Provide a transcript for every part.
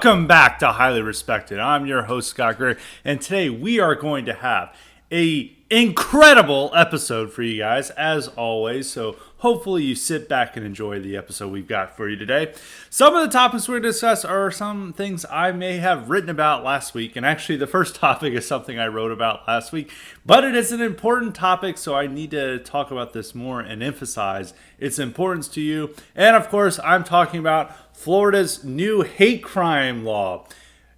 Welcome back to Highly Respected. I'm your host, Scott Greer, and today we are going to have a incredible episode for you guys, as always. So hopefully you sit back and enjoy the episode we've got for you today. Some of the topics we're going to discuss are some things I may have written about last week, and actually the first topic is something I wrote about last week, but it is an important topic, so I need to talk about this more and emphasize its importance to you. And of course, I'm talking about Florida's new hate crime law.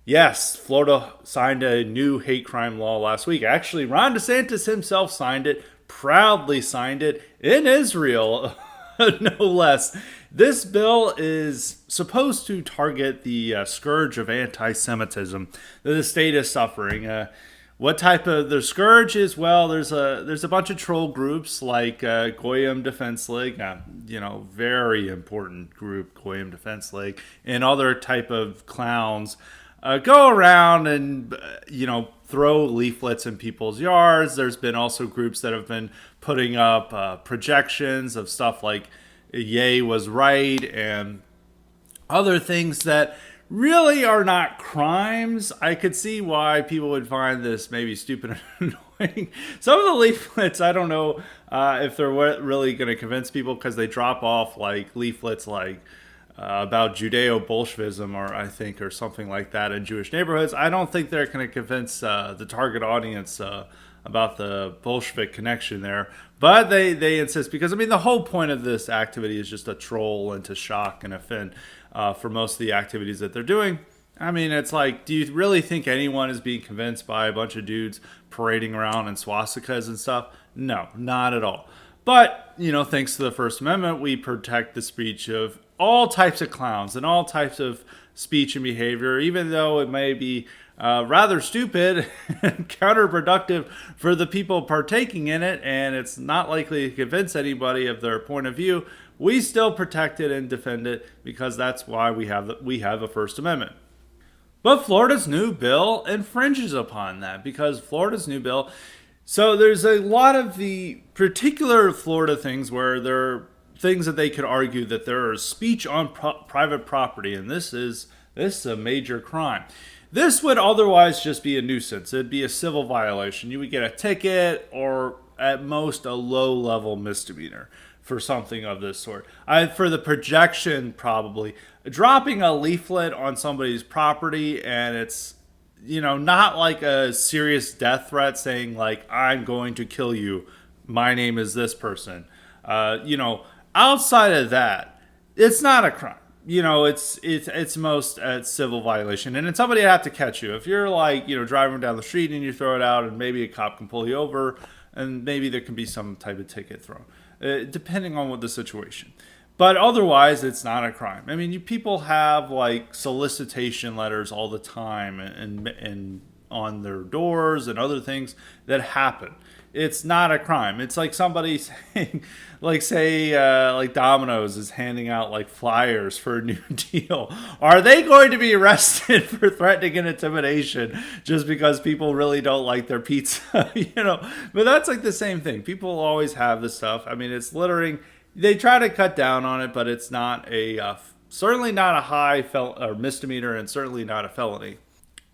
Yes, Florida signed a new hate crime law last week. Actually, Ron DeSantis himself signed it, proudly signed it, in Israel, no less. This bill is supposed to target the scourge of anti-Semitism that the state is suffering. What type of the scourge is? Well, there's a bunch of troll groups like Goyim Defense League, very important group, Goyim Defense League, and other type of clowns go around and throw leaflets in people's yards. There's been also groups that have been putting up projections of stuff like "Ye was right" and other things that really are not crimes. I could see why people would find this maybe stupid and annoying. Some of the leaflets, I don't know if they're really going to convince people, because they drop off like leaflets like about Judeo-Bolshevism, or something like that in Jewish neighborhoods. I don't think they're going to convince the target audience about the Bolshevik connection there. But they insist, because the whole point of this activity is just to troll and to shock and offend for most of the activities that they're doing. It's like, do you really think anyone is being convinced by a bunch of dudes parading around in swastikas and stuff? No, not at all. But, thanks to the First Amendment, we protect the speech of all types of clowns and all types of speech and behavior, even though it may be rather stupid and counterproductive for the people partaking in it, and it's not likely to convince anybody of their point of view. We still protect it and defend it, because that's why we have a First Amendment. But Florida's new bill infringes upon that, because Florida's new bill. So there's a lot of the particular Florida things where there are things that they could argue that there is speech on private property, and this is a major crime. This would otherwise just be a nuisance. It'd be a civil violation. You would get a ticket, or at most a low-level misdemeanor for something of this sort. For the projection, probably dropping a leaflet on somebody's property, and it's not like a serious death threat saying like, "I'm going to kill you. My name is this person." Outside of that, it's not a crime. It's most a civil violation, and then somebody would have to catch you. If you're like, driving down the street and you throw it out, and maybe a cop can pull you over, and maybe there can be some type of ticket thrown, depending on what the situation. But otherwise, it's not a crime. People have like solicitation letters all the time, and on their doors and other things that happen. It's not a crime. It's like somebody saying, like Domino's is handing out like flyers for a new deal. Are they going to be arrested for threatening and intimidation just because people really don't like their pizza? But that's like the same thing. People always have this stuff. It's littering. They try to cut down on it, but it's not certainly not a high or misdemeanor, and certainly not a felony.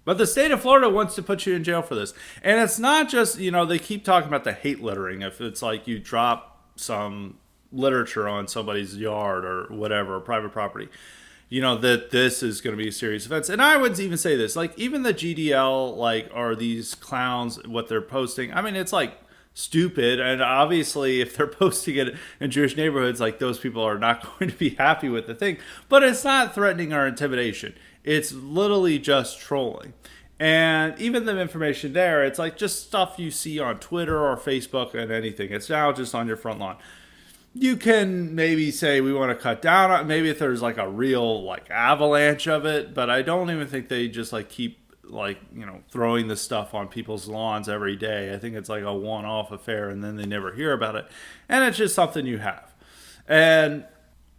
But the state of Florida wants to put you in jail for this. And it's not just, they keep talking about the hate littering. If it's like you drop some literature on somebody's yard or whatever, or private property, that this is going to be a serious offense. And I would even say this, like even the GDL, are these clowns, what they're posting, it's like stupid. And obviously if they're posting it in Jewish neighborhoods, like those people are not going to be happy with the thing. But it's not threatening or intimidation. It's literally just trolling. And even the information there, it's like just stuff you see on Twitter or Facebook and anything. It's now just on your front lawn. You can maybe say we want to cut down on, maybe if there's like a real like avalanche of it, but I don't even think they just like keep throwing this stuff on people's lawns every day. I think it's like a one-off affair, and then they never hear about it. And it's just something you have. And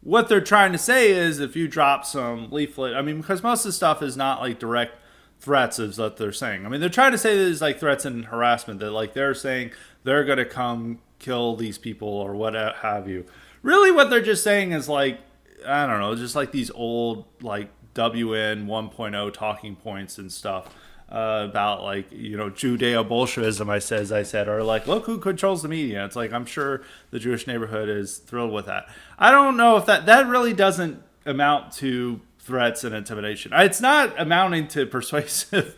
what they're trying to say is, if you drop some leaflet, because most of the stuff is not like direct threats, is what they're saying. They're trying to say there's like threats and harassment, that like they're saying they're going to come kill these people or what have you. Really what they're just saying is like, I don't know, just like these old like WN 1.0 talking points and stuff about like, Judeo-Bolshevism, I said, or like, look who controls the media. It's like, I'm sure the Jewish neighborhood is thrilled with that. I don't know if that really doesn't amount to threats and intimidation. It's not amounting to persuasive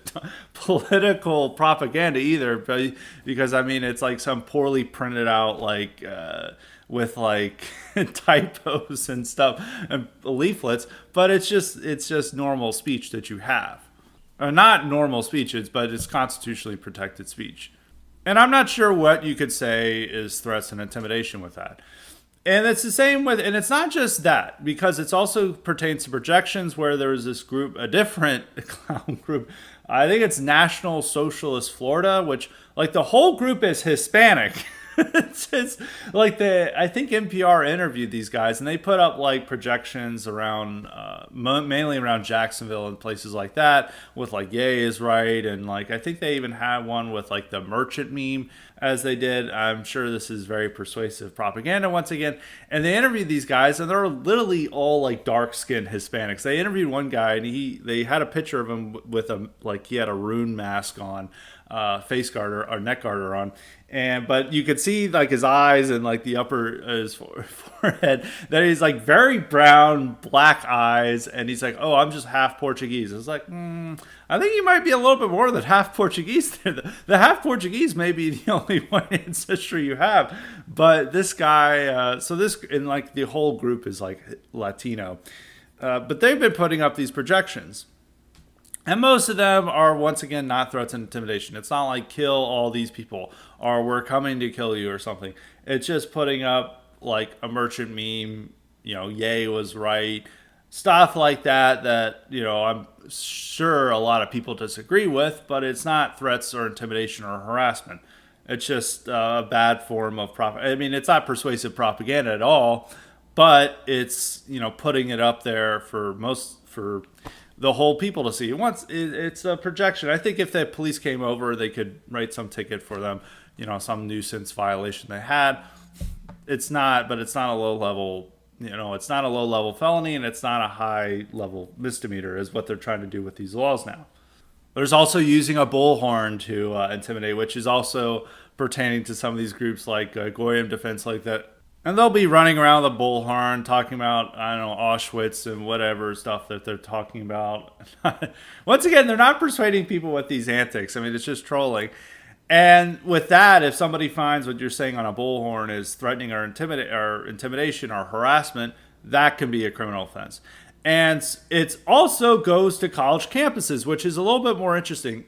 political propaganda either, but because it's like some poorly printed out with like typos and stuff and leaflets, but it's just normal speech that you have. Not normal speeches, but it's constitutionally protected speech. And I'm not sure what you could say is threats and intimidation with that. And it's the same with, and it's not just that, because it's also pertains to projections where there was this group, a different clown group. I think it's National Socialist Florida, which like the whole group is Hispanic. it's like I think NPR interviewed these guys and they put up like projections around, mainly around Jacksonville and places like that with like Yay is right. And like, I think they even had one with like the merchant meme as they did. I'm sure this is very persuasive propaganda once again. And they interviewed these guys and they're literally all like dark skinned Hispanics. They interviewed one guy and they had a picture of him with he had a rune mask on, face guard or neck garter on. But you could see like his eyes and like the upper his forehead that he's like very brown, black eyes, and he's like, "Oh, I'm just half Portuguese." It's like, I think you might be a little bit more than half Portuguese there. The half Portuguese may be the only white ancestry you have, but this guy, and like the whole group is like Latino, but they've been putting up these projections. And most of them are, once again, not threats and intimidation. It's not like kill all these people or we're coming to kill you or something. It's just putting up like a merchant meme, Yay was right, stuff like that, I'm sure a lot of people disagree with, but it's not threats or intimidation or harassment. It's just a bad form of propaganda. It's not persuasive propaganda at all, but it's, putting it up there for the whole people to see. It's a projection. I think if the police came over, they could write some ticket for them, some nuisance violation they had. It's not a low level, it's not a low level felony and it's not a high level misdemeanor is what they're trying to do with these laws now. There's also using a bullhorn to intimidate, which is also pertaining to some of these groups like Goyim Defense like that. And they'll be running around with a bullhorn talking about, Auschwitz and whatever stuff that they're talking about. Once again, they're not persuading people with these antics. It's just trolling. And with that, if somebody finds what you're saying on a bullhorn is threatening or intimidation or harassment, that can be a criminal offense. And it also goes to college campuses, which is a little bit more interesting.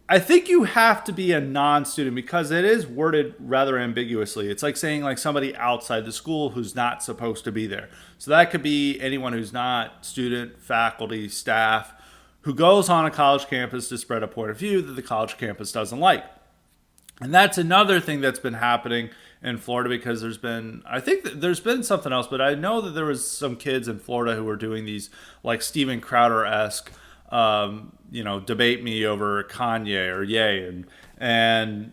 I think you have to be a non-student because it is worded rather ambiguously. It's like saying like somebody outside the school who's not supposed to be there. So that could be anyone who's not student, faculty, staff, who goes on a college campus to spread a point of view that the college campus doesn't like. And that's another thing that's been happening in Florida because I think there's been something else, but I know that there was some kids in Florida who were doing these like Steven Crowder-esque debate me over Kanye or Ye, and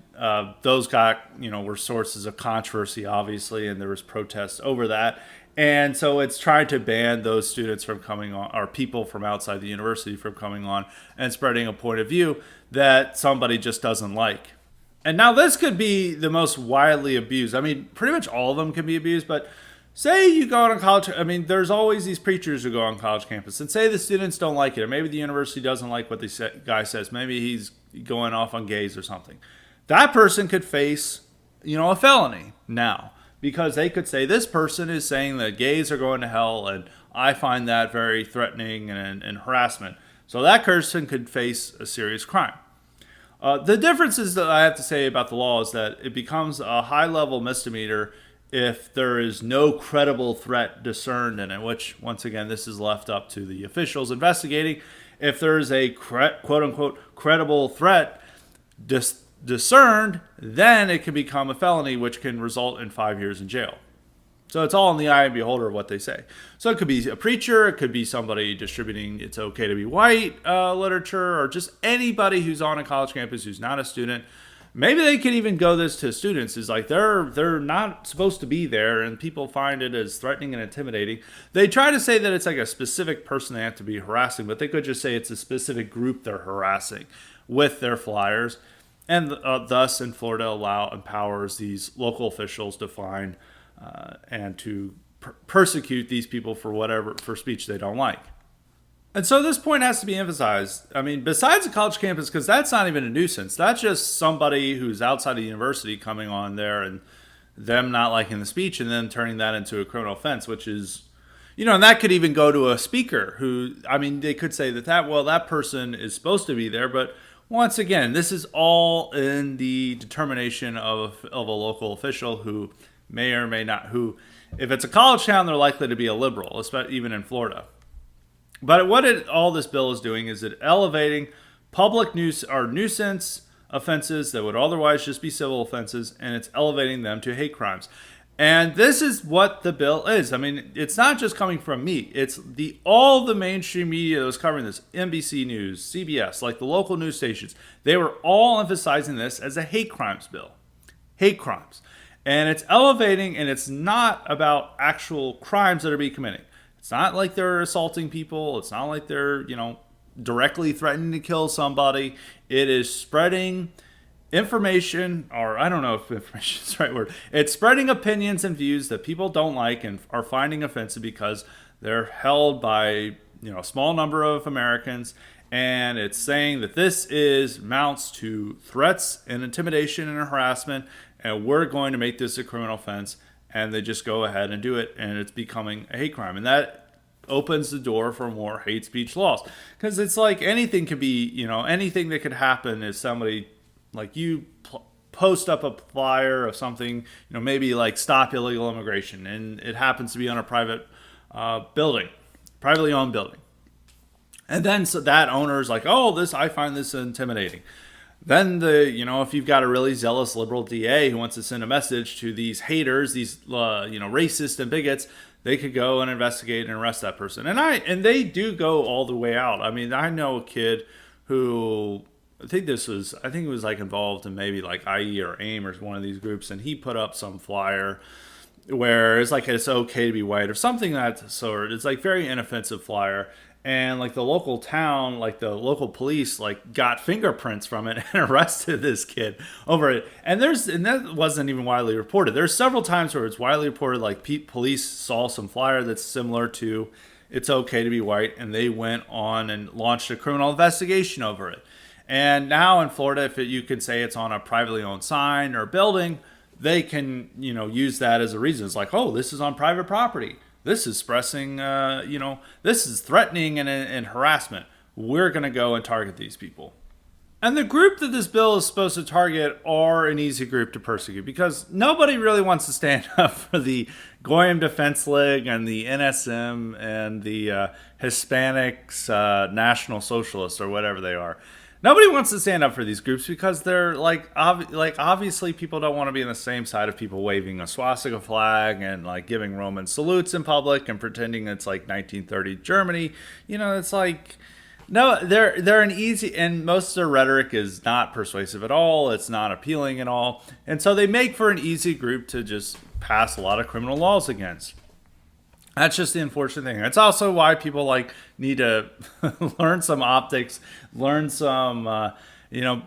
those were sources of controversy, obviously, and there was protests over that. And so it's trying to ban those students from coming on, or people from outside the university from coming on and spreading a point of view that somebody just doesn't like. And now this could be the most widely abused. Pretty much all of them can be abused, but say you go on a college, there's always these preachers who go on college campus, and say the students don't like it, or maybe the university doesn't like what the guy says. Maybe he's going off on gays or something. That person could face, a felony now, because they could say this person is saying that gays are going to hell, and I find that very threatening and harassment. So that person could face a serious crime. The differences that I have to say about the law is that it becomes a high-level misdemeanor if there is no credible threat discerned in it, which, once again, this is left up to the officials investigating. If there's a quote-unquote credible threat discerned, then it can become a felony, which can result in 5 years in jail. So it's all in the eye and beholder of what they say. So it could be a preacher, it could be somebody distributing "It's Okay to Be White" literature, or just anybody who's on a college campus who's not a student maybe they could even go this to students. Is like they're not supposed to be there, and people find it as threatening and intimidating. They try to say that it's like a specific person they have to be harassing, but they could just say it's a specific group they're harassing with their flyers. And thus, in Florida, empowers these local officials to find and to persecute these people for speech they don't like. And so this point has to be emphasized. I mean, besides the college campus, because that's not even a nuisance. That's just somebody who's outside of the university coming on there and them not liking the speech and then turning that into a criminal offense, which is, and that could even go to a speaker who, I mean, they could say that person is supposed to be there, but once again, this is all in the determination of a local official who may or may not, if it's a college town, they're likely to be a liberal, especially even in Florida. But all this bill is doing is it elevating public nuisance offenses that would otherwise just be civil offenses, and it's elevating them to hate crimes. And this is what the bill is. I mean, it's not just coming from me. It's all the mainstream media that was covering this, NBC News, CBS, like the local news stations. They were all emphasizing this as a hate crimes bill. Hate crimes. And it's elevating, and it's not about actual crimes that are being committed. It's not like they're assaulting people. It's not like they're, directly threatening to kill somebody. It is spreading information, or I don't know if information is the right word. It's spreading opinions and views that people don't like and are finding offensive because they're held by, a small number of Americans. And it's saying that this amounts to threats and intimidation and harassment, and we're going to make this a criminal offense. And they just go ahead and do it, and it's becoming a hate crime. And that opens the door for more hate speech laws. Because it's like anything could be, anything that could happen is somebody, like you post up a flyer of something, maybe like stop illegal immigration, and it happens to be on a private building, privately owned building. And then so that owner's like, I find this intimidating. Then if you've got a really zealous liberal DA who wants to send a message to these haters, these racist and bigots, they could go and investigate and arrest that person. And they do go all the way out. I mean, I know a kid who I think it was like involved in maybe like IE or AIM or one of these groups, and he put up some flyer where it's like it's okay to be white or something of that sort. It's like very inoffensive flyer. And like the local town, like the local police, like got fingerprints from it and arrested this kid over it. And that wasn't even widely reported. There's several times where it's widely reported, like police saw some flyer that's similar to "It's okay to be white," and they went on and launched a criminal investigation over it. And now in Florida, if you can say it's on a privately owned sign or building, they can use that as a reason. It's like, this is on private property. This is expressing, this is threatening and harassment. We're going to go and target these people. And the group that this bill is supposed to target are an easy group to persecute because nobody really wants to stand up for the Goyim Defense League and the NSM and the Hispanics National Socialists or whatever they are. Nobody wants to stand up for these groups because they're obviously people don't want to be on the same side of people waving a swastika flag and like giving Roman salutes in public and pretending it's like 1930 Germany. It's like, no, they're an easy, and most of their rhetoric is not persuasive at all. It's not appealing at all. And so they make for an easy group to just pass a lot of criminal laws against. That's just the unfortunate thing. It's also why people need to learn some optics, learn some,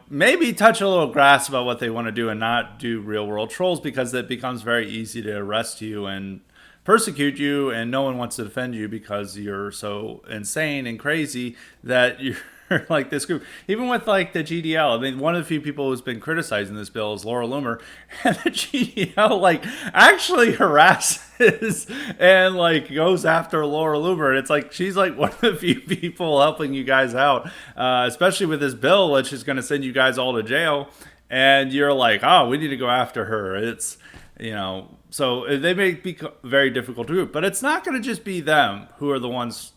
maybe touch a little grass about what they want to do and not do real world trolls, because it becomes very easy to arrest you and persecute you, and no one wants to defend you because you're so insane and crazy that you're like this group. Even with like the GDL, I mean, one of the few people who's been criticizing this bill is Laura Loomer, and the GDL actually harasses and goes after Laura Loomer, and it's like she's like one of the few people helping you guys out, especially with this bill, which is going to send you guys all to jail, and you're like, we need to go after her. It's so they may be very difficult to do, but it's not going to just be them who are the ones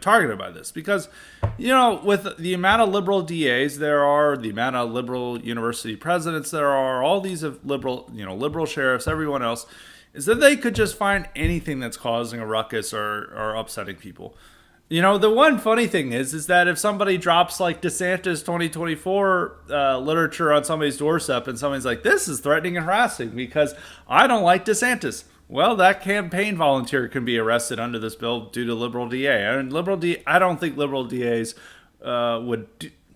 targeted by this, because with the amount of liberal DAs there are, the amount of liberal university presidents there are, all these of liberal sheriffs, everyone else, is that they could just find anything that's causing a ruckus or upsetting people. The one funny thing is that if somebody drops like DeSantis 2024 literature on somebody's doorstep and somebody's like, this is threatening and harassing because I don't like DeSantis. Well, that campaign volunteer can be arrested under this bill due to liberal DA. And I don't think liberal DAs would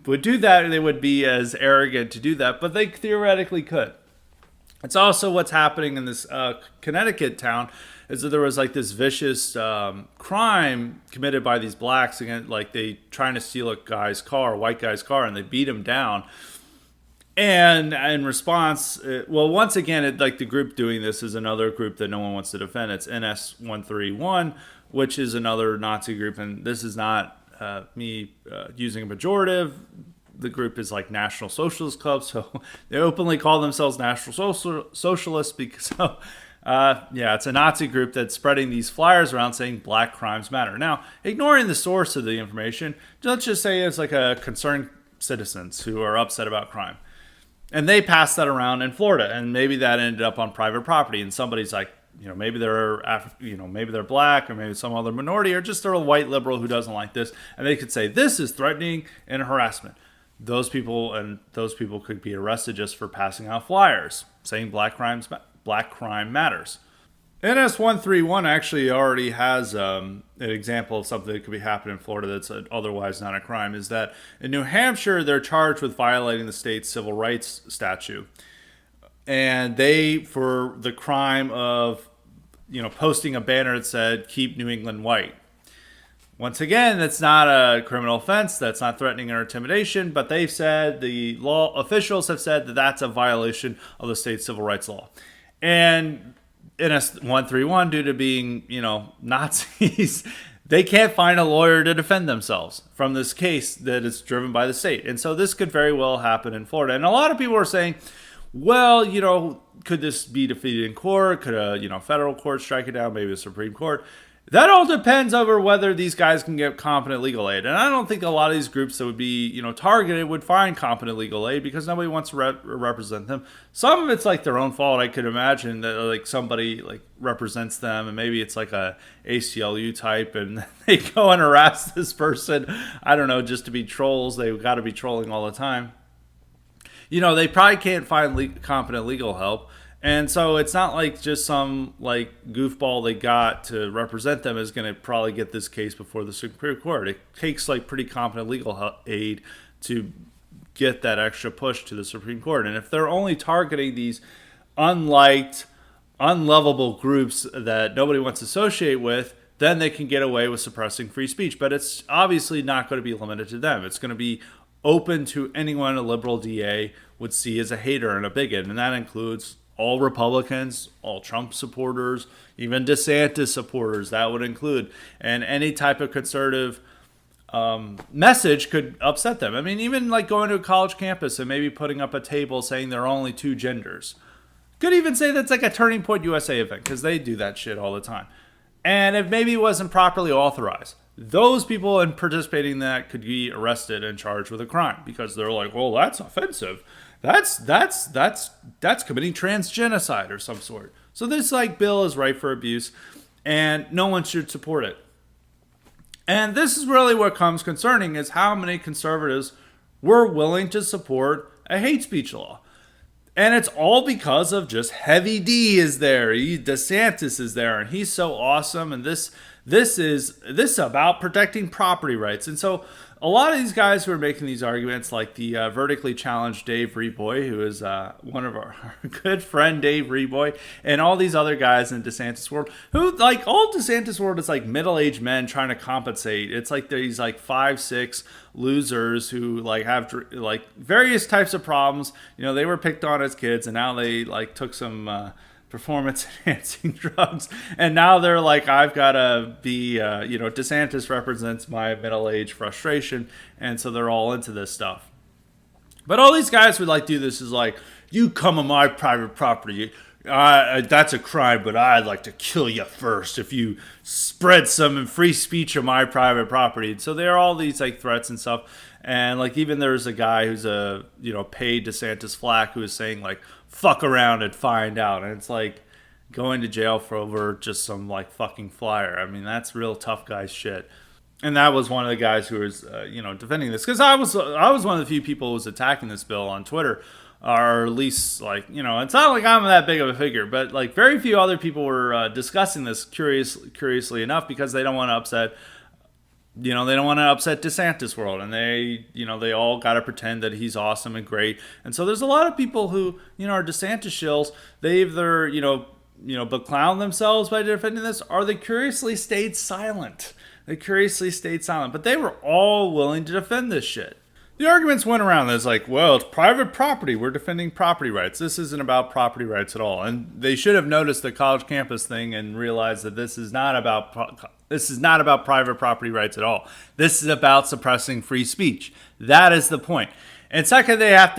do that. They would be as arrogant to do that, but they theoretically could. It's also what's happening in this Connecticut town is that there was like this vicious crime committed by these blacks against, like they trying to steal a white guy's car, and they beat him down. And in response, once again, like the group doing this is another group that no one wants to defend. It's NS131, which is another Nazi group, and this is not me using a pejorative. The group is like National Socialist Club, so they openly call themselves National Socialists because, it's a Nazi group that's spreading these flyers around saying Black crimes matter. Now, ignoring the source of the information, let's just say it's like a concerned citizens who are upset about crime. And they passed that around in Florida, and maybe that ended up on private property, and somebody's like, maybe they're maybe they're black, or maybe some other minority, or just they're a white liberal who doesn't like this, and they could say this is threatening and harassment. Those people could be arrested just for passing out flyers saying black crime matters. NS131 actually already has an example of something that could be happening in Florida that's otherwise not a crime. Is that in New Hampshire they're charged with violating the state's civil rights statute, and they for the crime of posting a banner that said "Keep New England White." Once again, that's not a criminal offense. That's not threatening or intimidation. But they've said, the law officials have said that that's a violation of the state's civil rights law. And NS131, due to being, Nazis, they can't find a lawyer to defend themselves from this case that is driven by the state. And so this could very well happen in Florida. And a lot of people are saying, well, could this be defeated in court? Could a federal court strike it down? Maybe the Supreme Court? That all depends over whether these guys can get competent legal aid. And I don't think a lot of these groups that would be, targeted would find competent legal aid because nobody wants to represent them. Some of it's like their own fault. I could imagine that like somebody like represents them and maybe it's like a ACLU type and they go and harass this person. I don't know, just to be trolls. They've got to be trolling all the time. They probably can't find competent legal help. And so it's not like just some like goofball they got to represent them is going to probably get this case before the Supreme Court. It takes like pretty competent legal aid to get that extra push to the Supreme Court. And if they're only targeting these unliked, unlovable groups that nobody wants to associate with, then they can get away with suppressing free speech. But it's obviously not going to be limited to them. It's going to be open to anyone a liberal DA would see as a hater and a bigot. And that includes all Republicans, all Trump supporters, even DeSantis supporters, that would include. And any type of conservative message could upset them. I mean, even like going to a college campus and maybe putting up a table saying there are only two genders. Could even say that's like a Turning Point USA event because they do that shit all the time. And if maybe it wasn't properly authorized, those people in participating in that could be arrested and charged with a crime because they're like, well, that's offensive. That's committing transgenocide or some sort. So this like bill is ripe for abuse, and no one should support it. And this is really what comes concerning is how many conservatives were willing to support a hate speech law. And it's all because of just Heavy D is there. DeSantis is there, and he's so awesome. And this is about protecting property rights. And so a lot of these guys who are making these arguments, like the vertically challenged Dave Reboy, who is one of our good friend Dave Reboy, and all these other guys in DeSantis world, who like all DeSantis world is like middle-aged men trying to compensate. It's like these like 5'6" losers who like have like various types of problems. They were picked on as kids, and now they like took some performance enhancing drugs, and now they're like, I've got to be DeSantis represents my middle-age frustration, and so they're all into this stuff. But all these guys would like do this is like, you come on my private property, that's a crime, but I'd like to kill you first if you spread some free speech on my private property. And so there are all these like threats and stuff. And like even there's a guy who's a paid DeSantis flack who is saying like, fuck around and find out. And it's like going to jail for over just some like fucking flyer. I mean, that's real tough guy shit. And that was one of the guys who was, defending this, because I was one of the few people who was attacking this bill on Twitter, or at least it's not like I'm that big of a figure, but like very few other people were discussing this curiously enough, because they don't want to upset. They don't want to upset DeSantis world, and they all got to pretend that he's awesome and great. And so there's a lot of people who, are DeSantis shills. They either, beclown themselves by defending this, or they curiously stayed silent. But they were all willing to defend this shit. The arguments went around that's like, well, it's private property. We're defending property rights. This isn't about property rights at all. And they should have noticed the college campus thing and realized that this is not about private property rights at all. This is about suppressing free speech. That is the point. And second, they have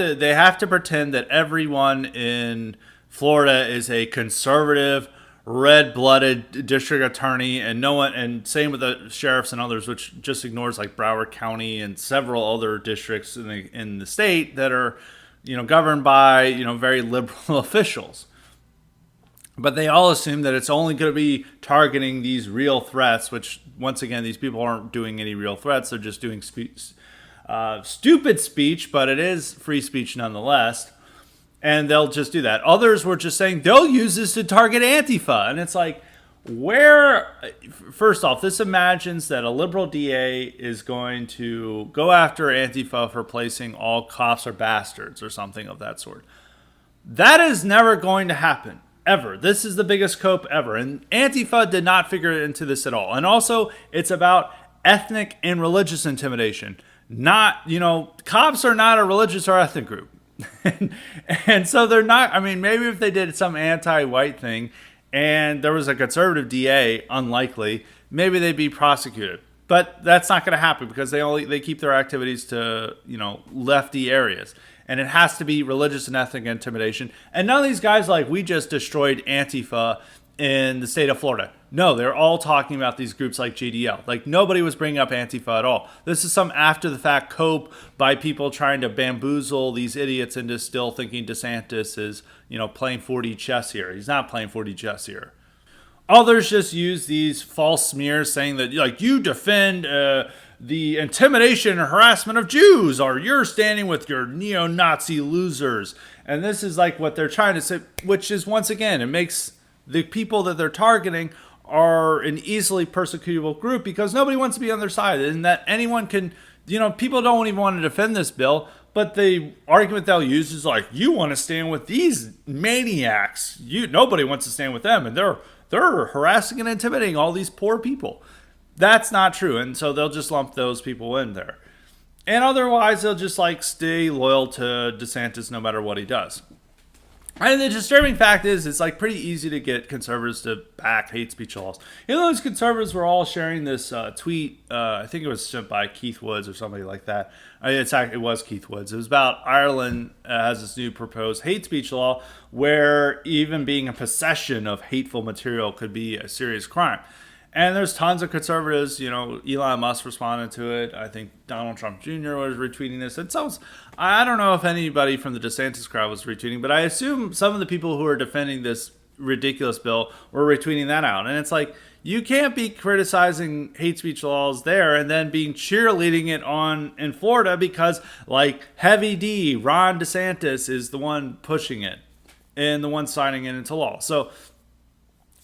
to pretend that everyone in Florida is a conservative, red-blooded district attorney, and no one, and same with the sheriffs and others, which just ignores like Broward County and several other districts in the state that are, governed by, very liberal officials. But they all assume that it's only going to be targeting these real threats, which once again, these people aren't doing any real threats. They're just doing stupid speech, but it is free speech nonetheless. And they'll just do that. Others were just saying they'll use this to target Antifa. And it's like, first off, this imagines that a liberal DA is going to go after Antifa for placing all cops are bastards or something of that sort. That is never going to happen, ever. This is the biggest cope ever. And Antifa did not figure into this at all. And also, it's about ethnic and religious intimidation. Cops are not a religious or ethnic group. and so they're not, maybe if they did some anti-white thing and there was a conservative DA, unlikely, maybe they'd be prosecuted. But that's not going to happen, because they keep their activities to, lefty areas. And it has to be religious and ethnic intimidation. And none of these guys we just destroyed Antifa in the state of Florida. No, they're all talking about these groups like JDL. Nobody was bringing up Antifa at all. This is some after-the-fact cope by people trying to bamboozle these idiots into still thinking DeSantis is, playing 4D chess here. He's not playing 4D chess here. Others just use these false smears saying that, you defend the intimidation and harassment of Jews, or you're standing with your neo-Nazi losers. And this is what they're trying to say, which is, once again, it makes the people that they're targeting are an easily persecutable group, because nobody wants to be on their side, and that anyone can, people don't even want to defend this bill, but the argument they'll use is you want to stand with these maniacs. Nobody wants to stand with them, and they're harassing and intimidating all these poor people. That's not true, and so they'll just lump those people in there. And otherwise, they'll just stay loyal to DeSantis no matter what he does. And the disturbing fact is, it's pretty easy to get conservatives to back hate speech laws. Those conservatives were all sharing this tweet. I think it was sent by Keith Woods or somebody like that. It was Keith Woods. It was about Ireland has this new proposed hate speech law where even being in possession of hateful material could be a serious crime. And there's tons of conservatives, Elon Musk responded to it. I think Donald Trump Jr. was retweeting this. I don't know if anybody from the DeSantis crowd was retweeting, but I assume some of the people who are defending this ridiculous bill were retweeting that out. And it's you can't be criticizing hate speech laws there and then being cheerleading it in Florida, because Heavy D, Ron DeSantis, is the one pushing it and the one signing it into law. So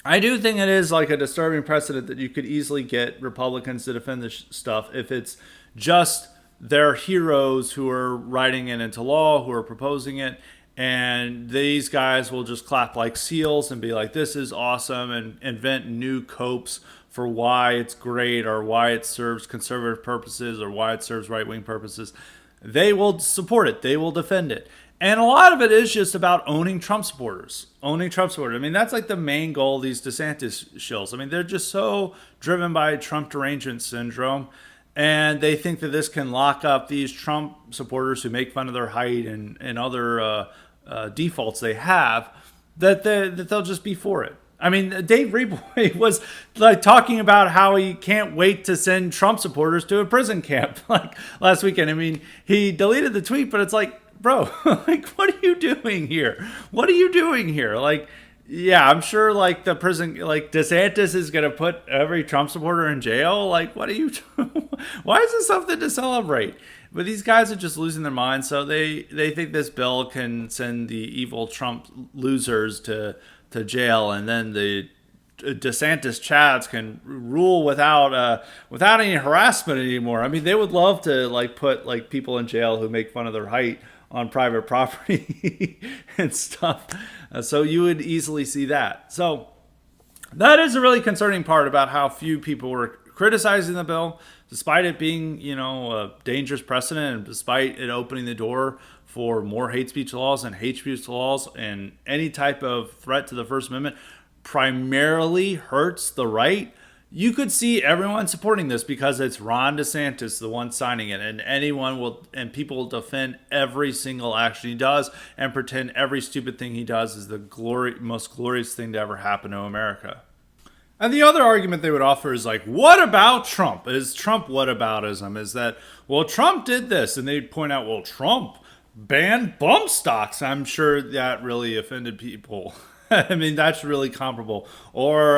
I do think it is a disturbing precedent that you could easily get Republicans to defend this stuff if it's just their heroes who are writing it into law, who are proposing it, and these guys will just clap like seals and be this is awesome, and invent new copes for why it's great, or why it serves conservative purposes, or why it serves right-wing purposes. They will support it. They will defend it. And a lot of it is just about owning Trump supporters. That's the main goal of these DeSantis shills. They're just so driven by Trump derangement syndrome. And they think that this can lock up these Trump supporters who make fun of their height and other defaults they have, that they'll just be for it. Dave Reboy was talking about how he can't wait to send Trump supporters to a prison camp last weekend. He deleted the tweet, but it's bro, what are you doing here? Yeah, I'm sure like the prison, like DeSantis is gonna put every Trump supporter in jail. Like, what are you? Why is this something to celebrate? But these guys are just losing their minds. So they think this bill can send the evil Trump losers to jail, and then the DeSantis Chads can rule without any harassment anymore. I mean, they would love to like put like people in jail who make fun of their height on private property and stuff. So you would easily see that. So that is a really concerning part about how few people were criticizing the bill, despite it being, a dangerous precedent, and despite it opening the door for more hate speech laws and hate speech laws and any type of threat to the First Amendment primarily hurts the right. You could see everyone supporting this because it's Ron DeSantis, the one signing it, and people will defend every single action he does and pretend every stupid thing he does is the most glorious thing to ever happen to America. And the other argument they would offer is like, what about Trump? Is Trump whataboutism? Is that, well, Trump did this, and they'd point out, well, Trump banned bump stocks. I'm sure that really offended people. I mean, that's really comparable. Or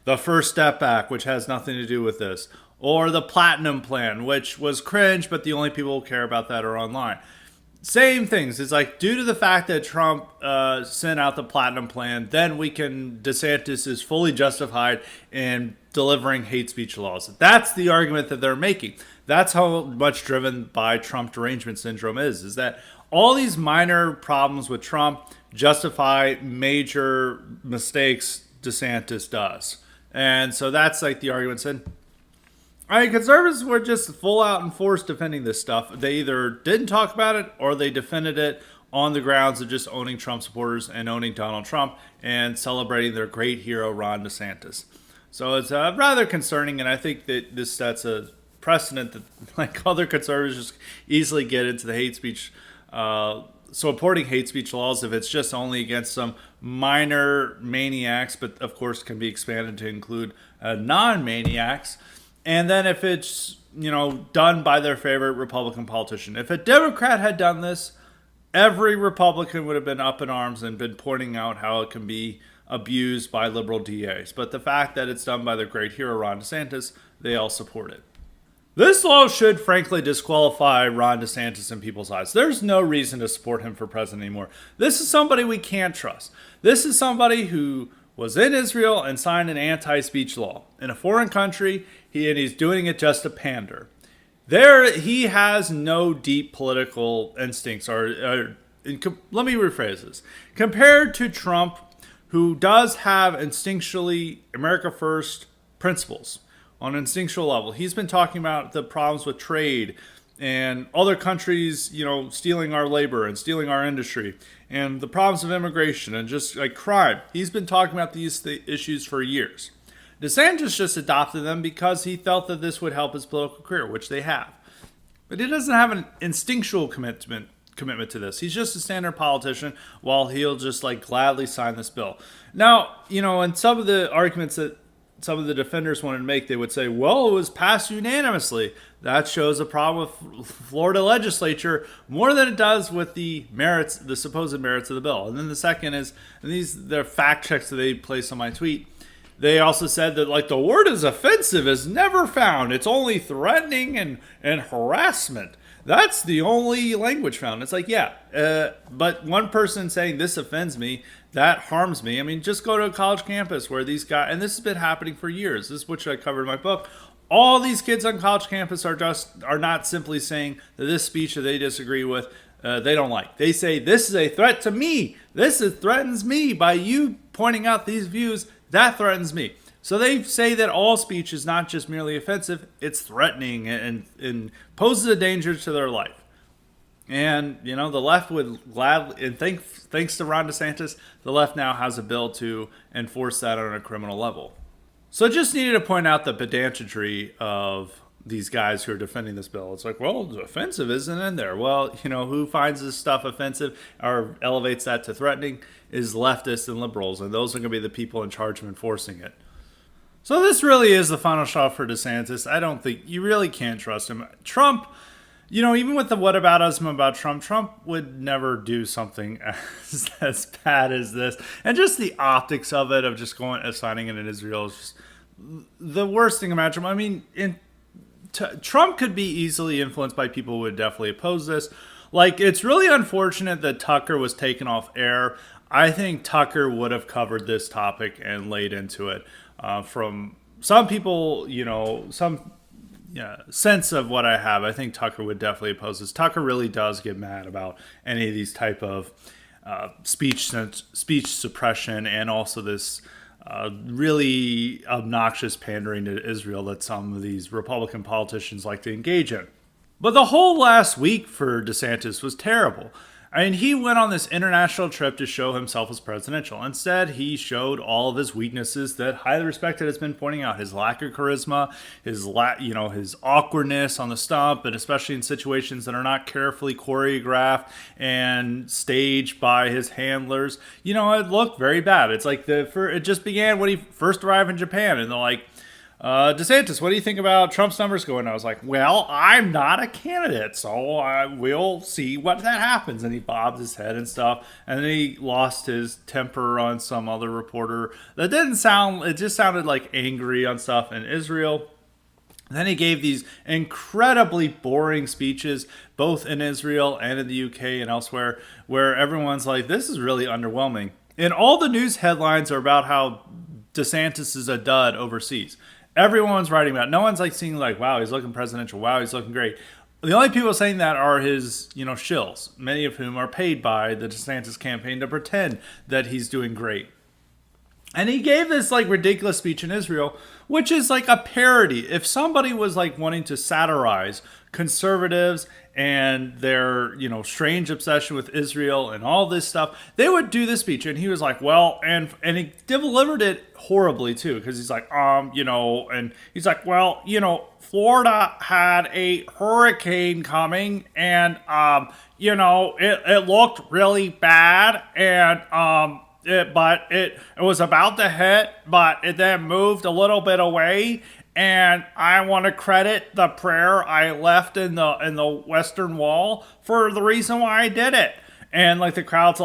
the First Step Act, which has nothing to do with this. Or the Platinum Plan, which was cringe, but the only people who care about that are online. Same things. It's like, due to the fact that Trump sent out the Platinum Plan, then DeSantis is fully justified in delivering hate speech laws. That's the argument that they're making. That's how much driven by Trump derangement syndrome is that all these minor problems with Trump justify major mistakes DeSantis does. And so that's like the arguments. And conservatives were just full out and forced defending this stuff. They either didn't talk about it or they defended it on the grounds of just owning Trump supporters and owning Donald Trump and celebrating their great hero, Ron DeSantis. So it's rather concerning, and I think that this sets a precedent that like other conservatives just easily get into the hate speech supporting hate speech laws if it's just only against some minor maniacs, but of course can be expanded to include non-maniacs. And then if it's, done by their favorite Republican politician. If a Democrat had done this, every Republican would have been up in arms and been pointing out how it can be abused by liberal DAs. But the fact that it's done by their great hero, Ron DeSantis, they all support it. This law should frankly disqualify Ron DeSantis in people's eyes. There's no reason to support him for president anymore. This is somebody we can't trust. This is somebody who was in Israel and signed an anti-speech law in a foreign country, and he's doing it just to pander. He has no deep political instincts. Let me rephrase this. Compared to Trump, who does have instinctually America First principles, on an instinctual level. He's been talking about the problems with trade and other countries, stealing our labor and stealing our industry and the problems of immigration and just like crime. He's been talking about these issues for years. DeSantis just adopted them because he felt that this would help his political career, which they have. But he doesn't have an instinctual commitment to this. He's just a standard politician while he'll just like gladly sign this bill. Now, in some of the arguments that some of the defenders wanted to make, they would say, well, it was passed unanimously. That shows a problem with Florida legislature more than it does with the supposed merits of the bill. And then the second is, and they're fact checks that they placed on my tweet. They also said that like the word is offensive is never found. It's only threatening and harassment. That's the only language found. It's like, but one person saying this offends me, that harms me. I mean, just go to a college campus where these guys, and this has been happening for years. This is what I covered in my book. All these kids on college campus are not simply saying that this speech that they disagree with, they don't like. They say this is a threat to me. Threatens me by you pointing out these views. That threatens me. So they say that all speech is not just merely offensive, it's threatening and poses a danger to their life. And, the left would gladly, and thanks to Ron DeSantis, the left now has a bill to enforce that on a criminal level. So I just needed to point out the pedantry of these guys who are defending this bill. It's like, well, offensive isn't in there. Well, who finds this stuff offensive or elevates that to threatening is leftists and liberals, and those are going to be the people in charge of enforcing it. So this really is the final straw for DeSantis. I don't think you really can't trust him. Trump, Even with the whataboutism about Trump, Trump would never do something as bad as this. And just the optics of it, of just signing it in Israel, is just the worst thing imaginable. I mean, Trump could be easily influenced by people who would definitely oppose this. Like, it's really unfortunate that Tucker was taken off air. I think Tucker would have covered this topic and laid into it. From some people, some sense of what I have, I think Tucker would definitely oppose this. Tucker really does get mad about any of these type of speech suppression, and also this really obnoxious pandering to Israel that some of these Republican politicians like to engage in. But the whole last week for DeSantis was terrible. I mean, he went on this international trip to show himself as presidential. Instead, he showed all of his weaknesses that Highly Respected has been pointing out: his lack of charisma, his awkwardness on the stump, and especially in situations that are not carefully choreographed and staged by his handlers. It looked very bad. It's like it just began when he first arrived in Japan, and they're like, DeSantis, what do you think about Trump's numbers going? I was like, well, I'm not a candidate, so we'll see what that happens. And he bobbed his head and stuff. And then he lost his temper on some other reporter. It just sounded like angry on stuff in Israel. And then he gave these incredibly boring speeches, both in Israel and in the UK and elsewhere, where everyone's like, this is really underwhelming. And all the news headlines are about how DeSantis is a dud overseas. Everyone's writing about it. No one's seeing wow, he's looking presidential. Wow, he's looking great. The only people saying that are his, shills, many of whom are paid by the DeSantis campaign to pretend that he's doing great. And he gave this ridiculous speech in Israel, which is a parody. If somebody was wanting to satirize conservatives and their, strange obsession with Israel and all this stuff, they would do this speech. And he was like, well, and he delivered it horribly too, because he's like, and he's like, well, Florida had a hurricane coming, and, it looked really bad, and, but it was about to hit, but it then moved a little bit away. And I want to credit the prayer I left in the Western Wall for the reason why I did it. And the crowd's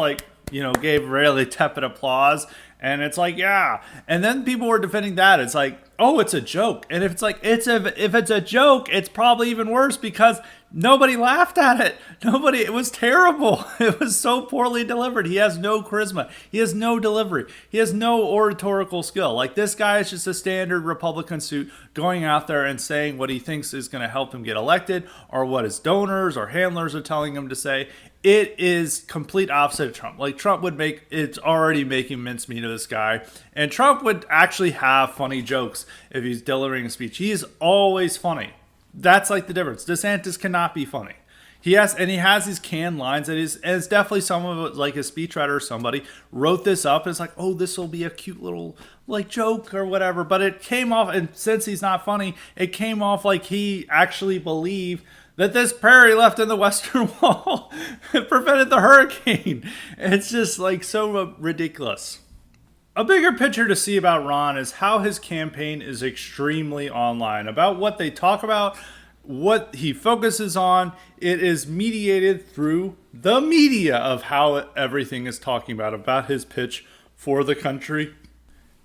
gave really tepid applause. And it's yeah. And then people were defending that. It's oh, it's a joke. And if if it's a joke, it's probably even worse because nobody laughed at it. It was terrible. It was so poorly delivered. He has no charisma. He has no delivery. He has no oratorical skill. This guy is just a standard Republican suit going out there and saying what he thinks is going to help him get elected, or what his donors or handlers are telling him to say. It is complete opposite of Trump. Trump would it's already making mincemeat of this guy. And Trump would actually have funny jokes if he's delivering a speech. He is always funny. That's the difference. DeSantis cannot be funny. He has these canned lines, and it's definitely some of it, his speechwriter or somebody wrote this up. And it's oh, this will be a cute little joke or whatever. But it came off, and since he's not funny, it came off he actually believed that this prairie left in the Western Wall prevented the hurricane. It's just so ridiculous. A bigger picture to see about Ron is how his campaign is extremely online. About what they talk about, what he focuses on, it is mediated through the media of how everything is talking about his pitch for the country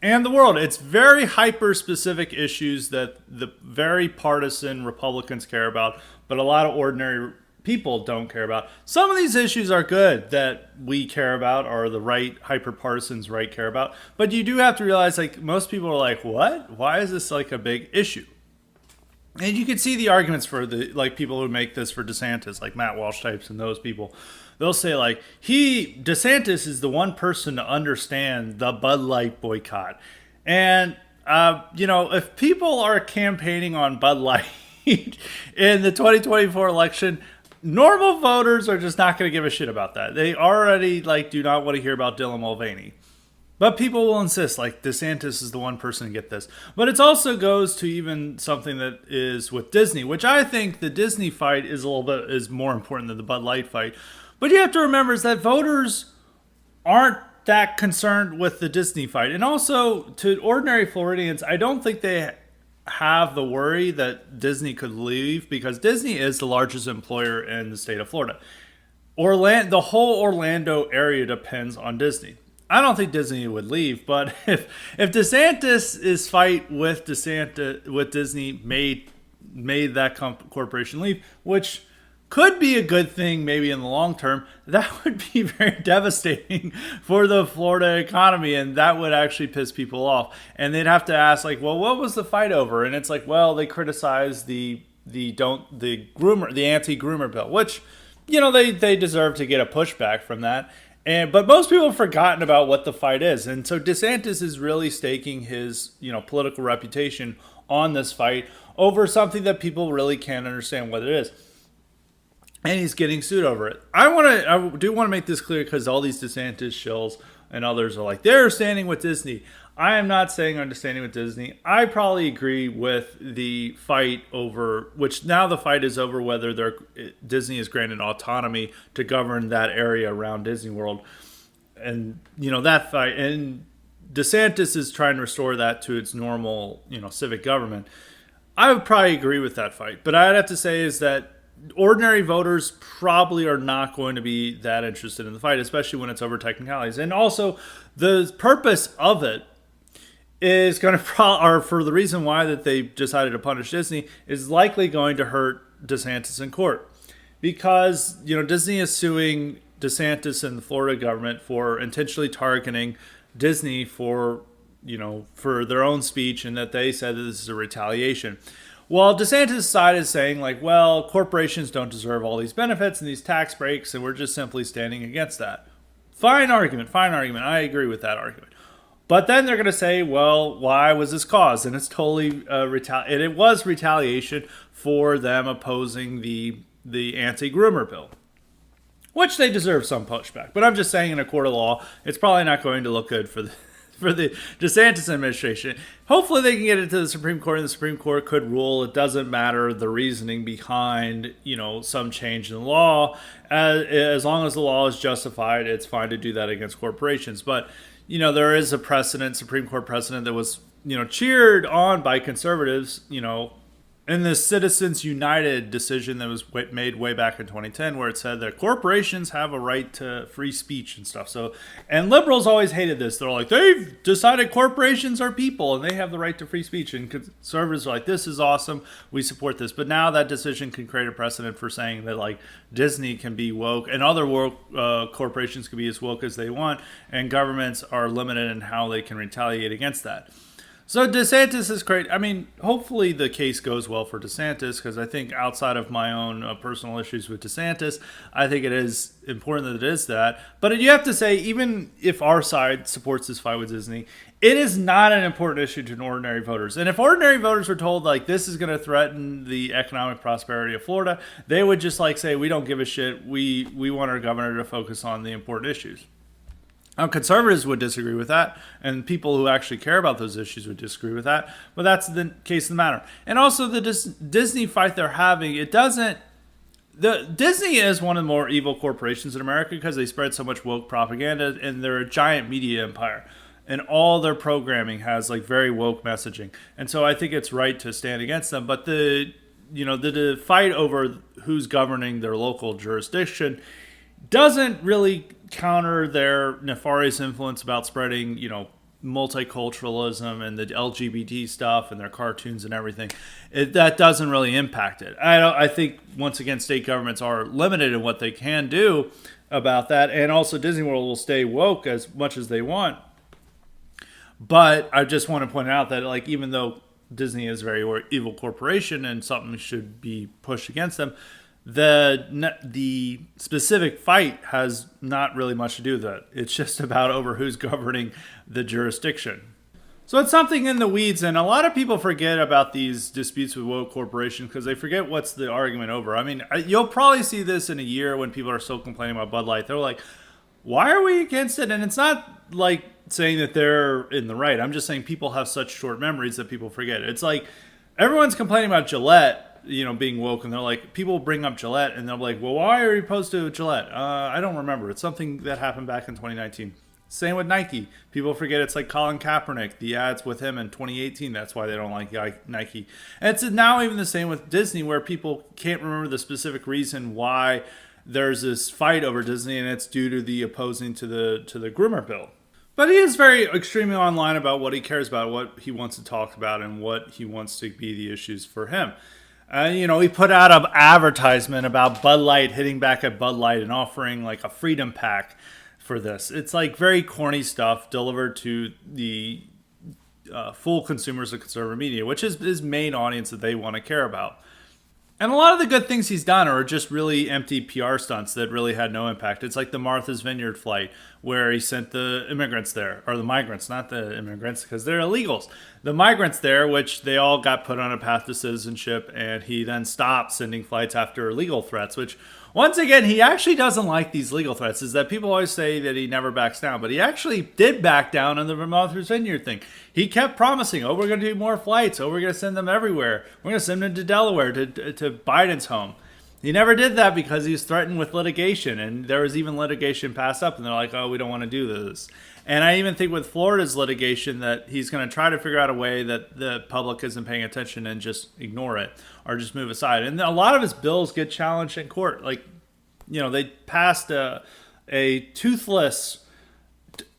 and the world. It's very hyper-specific issues that the very partisan Republicans care about, but a lot of ordinary people don't care about. Some of these issues are good that we care about, or the right hyper-partisans care about, but you do have to realize most people are what? Why is this a big issue? And you can see the arguments for the people who make this for DeSantis, Matt Walsh types and those people. They'll say DeSantis is the one person to understand the Bud Light boycott. And, if people are campaigning on Bud Light in the 2024 election, normal voters are just not going to give a shit about that. They already do not want to hear about Dylan Mulvaney. But people will insist DeSantis is the one person to get this. But it also goes to even something that is with Disney, which I think the Disney fight is is more important than the Bud Light fight. But you have to remember is that voters aren't that concerned with the Disney fight. And also, to ordinary Floridians, I don't think they have the worry that Disney could leave because Disney is the largest employer in the state of Florida. The whole Orlando area depends on Disney. I don't think Disney would leave, but if DeSantis' fight with Disney made that corporation leave, which could be a good thing maybe in the long term, that would be very devastating for the Florida economy, and that would actually piss people off. And they'd have to ask, like, well, what was the fight over? And it's like, well, they criticized the anti-groomer bill, which, they deserve to get a pushback from that. But most people have forgotten about what the fight is. And so DeSantis is really staking his, political reputation on this fight over something that people really can't understand what it is. And he's getting sued over it. I do want to make this clear because all these DeSantis shills and others are like, they're standing with Disney. I am not saying I'm standing with Disney. I probably agree with the fight over, which now the fight is over whether Disney is granted autonomy to govern that area around Disney World. And, that fight, and DeSantis is trying to restore that to its normal, civic government. I would probably agree with that fight. But I'd have to say is that ordinary voters probably are not going to be that interested in the fight, especially when it's over technicalities. And also, the purpose of it is going to, or for the reason why that they decided to punish Disney, is likely going to hurt DeSantis in court. Because, Disney is suing DeSantis and the Florida government for intentionally targeting Disney for their own speech, and that they said that this is a retaliation. Well, DeSantis' side is saying, like, well, corporations don't deserve all these benefits and these tax breaks, and we're just simply standing against that. Fine argument. I agree with that argument. But then they're going to say, well, why was this caused? And it's totally it was retaliation for them opposing the anti-groomer bill, which they deserve some pushback. But I'm just saying, in a court of law, it's probably not going to look good for the DeSantis administration. Hopefully they can get it to the Supreme Court, and the Supreme Court could rule it doesn't matter the reasoning behind, some change in the law. As long as the law is justified, it's fine to do that against corporations. But, there is a Supreme Court precedent that was, cheered on by conservatives, in the Citizens United decision that was made way back in 2010, where it said that corporations have a right to free speech and stuff. So, and liberals always hated this. They're like, they've decided corporations are people and they have the right to free speech. And conservatives are like, this is awesome. We support this. But now that decision can create a precedent for saying that, like, Disney can be woke and other corporations can be as woke as they want, and governments are limited in how they can retaliate against that. So DeSantis is great. I mean, hopefully the case goes well for DeSantis, because I think outside of my own personal issues with DeSantis, I think it is important that it is that. But you have to say, even if our side supports this fight with Disney, it is not an important issue to ordinary voters. And if ordinary voters were told, like, this is going to threaten the economic prosperity of Florida, they would just, like, say, we don't give a shit. We want our governor to focus on the important issues. Conservatives would disagree with that, and people who actually care about those issues would disagree with that. But that's the case of the matter. And also, the Disney fight they're having, Disney is one of the more evil corporations in America because they spread so much woke propaganda, and they're a giant media empire. And all their programming has, like, very woke messaging. And so I think it's right to stand against them. But the fight over who's governing their local jurisdiction doesn't really counter their nefarious influence about spreading, multiculturalism and the LGBT stuff and their cartoons and everything. That doesn't really impact it. I think, once again, state governments are limited in what they can do about that. And also, Disney World will stay woke as much as they want. But I just want to point out that, like, even though Disney is a very evil corporation and something should be pushed against them, the specific fight has not really much to do with that. It's just about over who's governing the jurisdiction. So it's something in the weeds, and a lot of people forget about these disputes with woke corporations because they forget what's the argument over. I mean, you'll probably see this in a year when people are still complaining about Bud Light. They're like, why are we against it? And it's not like saying that they're in the right. I'm just saying people have such short memories that people forget. It's like everyone's complaining about Gillette, being woke, and they're like, people bring up Gillette, and they're like, well, why are you opposed to Gillette? I don't remember. It's something that happened back in 2019. Same with Nike. People forget it's like Colin Kaepernick, the ads with him in 2018. That's why they don't like Nike. And it's now even the same with Disney, where people can't remember the specific reason why there's this fight over Disney, and it's due to the opposing to the groomer bill. But he is very extremely online about what he cares about, what he wants to talk about, and what he wants to be the issues for him. And, he put out an advertisement about Bud Light hitting back at Bud Light and offering like a freedom pack for this. It's like very corny stuff delivered to the full consumers of conservative media, which is his main audience that they want to care about. And a lot of the good things he's done are just really empty PR stunts that really had no impact. It's like the Martha's Vineyard flight where he sent the immigrants there, or the migrants, not the immigrants, because they're illegals. The migrants there, which they all got put on a path to citizenship, and he then stopped sending flights after legal threats, which, once again, he actually doesn't like these legal threats. Is that people always say that he never backs down, but he actually did back down on the Martha's Vineyard thing. He kept promising, we're going to do more flights. We're going to send them everywhere. We're going to send them to Delaware, to Biden's home. He never did that because he was threatened with litigation, and there was even litigation passed up, and they're like, we don't want to do this. And I even think with Florida's litigation that he's going to try to figure out a way that the public isn't paying attention and just ignore it or just move aside. And a lot of his bills get challenged in court. Like, they passed a toothless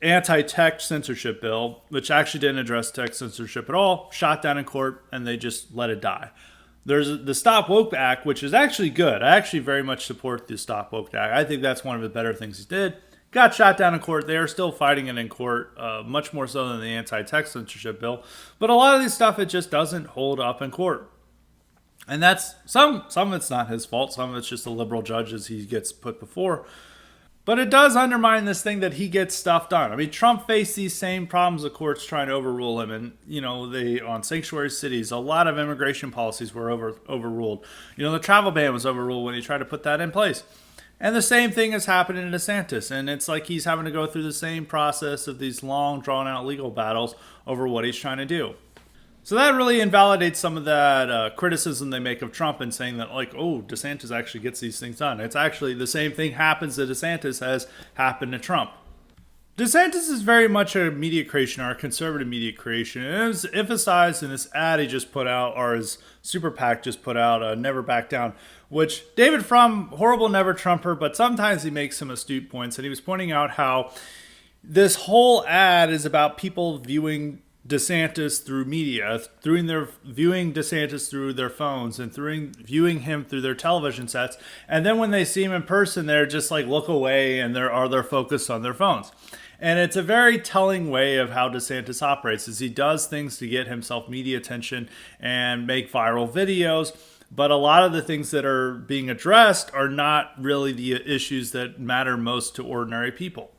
anti-tech censorship bill, which actually didn't address tech censorship at all, shot down in court, and they just let it die. There's the Stop Woke Act, which is actually good. I actually very much support the Stop Woke Act. I think that's one of the better things he did. Got shot down in court. They are still fighting it in court, much more so than the anti-tech censorship bill. But a lot of this stuff, it just doesn't hold up in court. And that's some of it's not his fault. Some of it's just the liberal judges he gets put before. But it does undermine this thing that he gets stuff done. I mean, Trump faced these same problems, the courts trying to overrule him. And, they on sanctuary cities, a lot of immigration policies were overruled. The travel ban was overruled when he tried to put that in place. And the same thing is happening to DeSantis. And it's like he's having to go through the same process of these long, drawn-out legal battles over what he's trying to do. So that really invalidates some of that criticism they make of Trump and saying that, DeSantis actually gets these things done. It's actually the same thing happens to DeSantis as happened to Trump. DeSantis is very much a media creation, or a conservative media creation. And it was emphasized in this ad he just put out, or his super PAC just put out, Never Back Down, which David Frum, horrible never Trumper, but sometimes he makes some astute points. And he was pointing out how this whole ad is about people viewing DeSantis through media, viewing DeSantis through their phones and viewing him through their television sets. And then when they see him in person, they're just like look away and they're focused on their phones. And it's a very telling way of how DeSantis operates, is he does things to get himself media attention and make viral videos. But a lot of the things that are being addressed are not really the issues that matter most to ordinary people.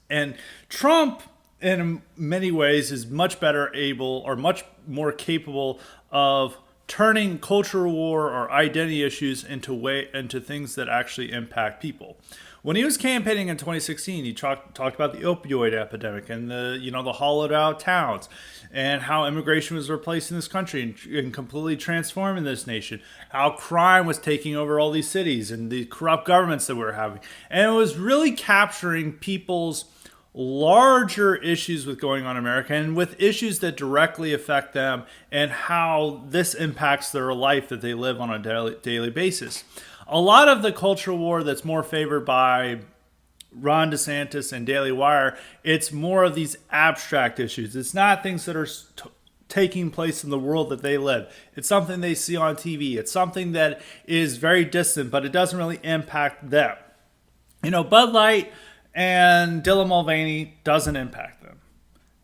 And Trump, in many ways, is much better able, or much more capable of turning cultural war or identity issues into things that actually impact people. When he was campaigning in 2016, he talked about the opioid epidemic and the hollowed out towns, and how immigration was replacing this country and completely transforming this nation. How crime was taking over all these cities and the corrupt governments that we were having, and it was really capturing people's larger issues with going on in America, and with issues that directly affect them and how this impacts their life that they live on a daily basis. A lot of the cultural war that's more favored by Ron DeSantis and Daily Wire, it's more of these abstract issues. It's not things that are taking place in the world that they live. It's something they see on TV. It's something that is very distant, but it doesn't really impact them. Bud Light and Dylan Mulvaney doesn't impact them.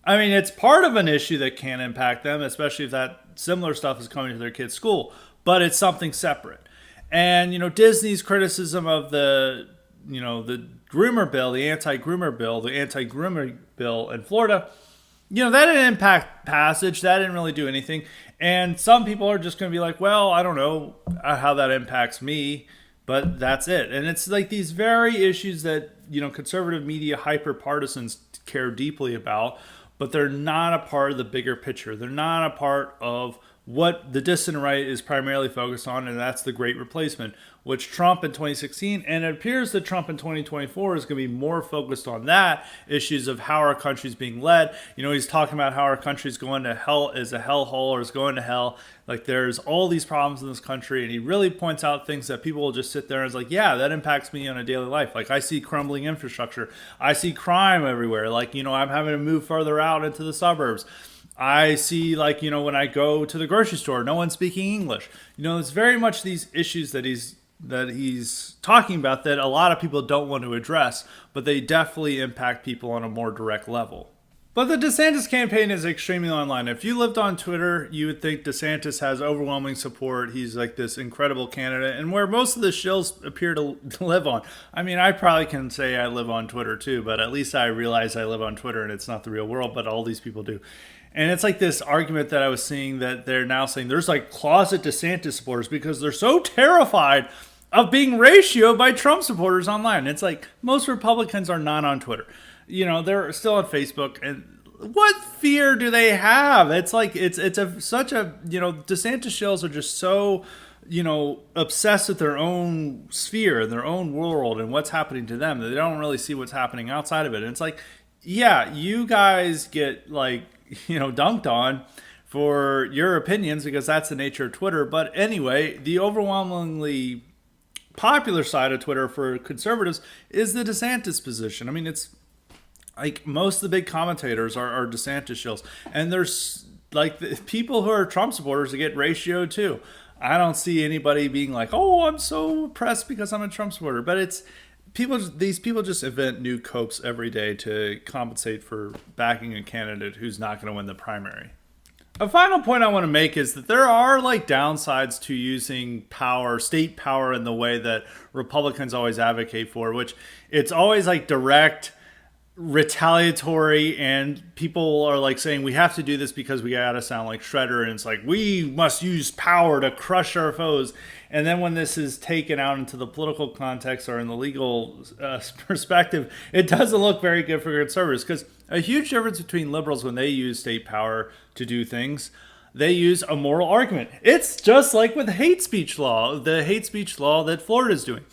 I mean, it's part of an issue that can impact them, especially if that similar stuff is coming to their kids' school, but it's something separate. And, Disney's criticism of the groomer bill, the anti-groomer bill in Florida, that didn't impact passage. That didn't really do anything. And some people are just going to be like, well, I don't know how that impacts me, but that's it. And it's like these very issues that, conservative media hyper-partisans care deeply about, but they're not a part of the bigger picture. They're not a part of what the dissident right is primarily focused on, and that's the Great Replacement, which Trump in 2016, and it appears that Trump in 2024 is going to be more focused on that, issues of how our country's being led. He's talking about how our country's going to hell, is a hellhole, or is going to hell. Like, there's all these problems in this country, and he really points out things that people will just sit there and is like, yeah, that impacts me on a daily life. Like, I see crumbling infrastructure. I see crime everywhere. Like, I'm having to move further out into the suburbs. I see, like, when I go to the grocery store, no one's speaking English. It's very much these issues that he's talking about that a lot of people don't want to address, but they definitely impact people on a more direct level. But the DeSantis campaign is extremely online. If you lived on Twitter, you would think DeSantis has overwhelming support. He's like this incredible candidate, and where most of the shills appear to live on. I mean, I probably can say I live on Twitter too, but at least I realize I live on Twitter and it's not the real world, but all these people do. And it's like this argument that I was seeing that they're now saying there's like closet DeSantis supporters because they're so terrified of being ratioed by Trump supporters online. It's like most Republicans are not on Twitter. They're still on Facebook. And what fear do they have? It's like such a DeSantis shills are just so obsessed with their own sphere and their own world and what's happening to them that they don't really see what's happening outside of it. And it's like, yeah, you guys get dunked on for your opinions because that's the nature of Twitter. But anyway, the overwhelmingly popular side of Twitter for conservatives is the DeSantis position. I mean, it's like most of the big commentators are DeSantis shills. And there's like the people who are Trump supporters that get ratioed too. I don't see anybody being like, oh, I'm so oppressed because I'm a Trump supporter. But it's these people just invent new copes every day to compensate for backing a candidate who's not going to win the primary. A final point I want to make is that there are like downsides to using power, state power, in the way that Republicans always advocate for, which it's always like direct, retaliatory, and people are like saying we have to do this because we gotta sound like Shredder, and it's like we must use power to crush our foes. And then when this is taken out into the political context or in the legal perspective, it doesn't look very good for conservatives, because a huge difference between liberals when they use state power to do things, they use a moral argument. It's just like with hate speech law, the hate speech law that Florida is doing.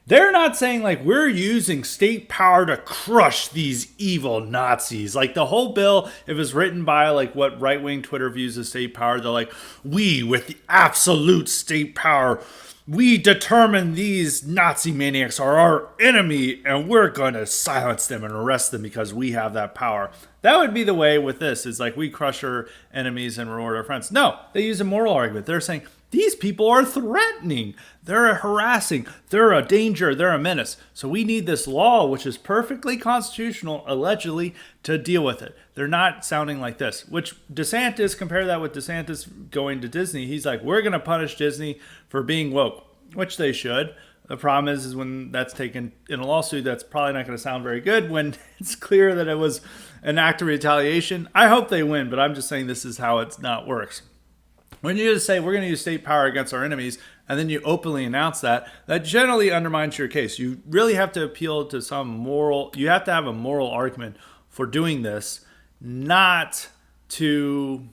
They're not saying like we're using state power to crush these evil Nazis. Like the whole bill, if it was written by like what right-wing Twitter views as state power, they're like, we with the absolute state power, we determine these Nazi maniacs are our enemy and we're going to silence them and arrest them because we have that power. That would be the way with this, is like we crush our enemies and reward our friends. No, they use a moral argument. They're saying these people are threatening, they're harassing, they're a danger, they're a menace. So we need this law, which is perfectly constitutional, allegedly, to deal with it. They're not sounding like this, which DeSantis, compare that with DeSantis going to Disney. He's like, we're going to punish Disney for being woke, which they should. The problem is when that's taken in a lawsuit, that's probably not going to sound very good when it's clear that it was an act of retaliation. I hope they win, but I'm just saying this is how it not works. When you just say we're going to use state power against our enemies, and then you openly announce that, that generally undermines your case. You really have to appeal to some moral, you have to have a moral argument for doing this, not to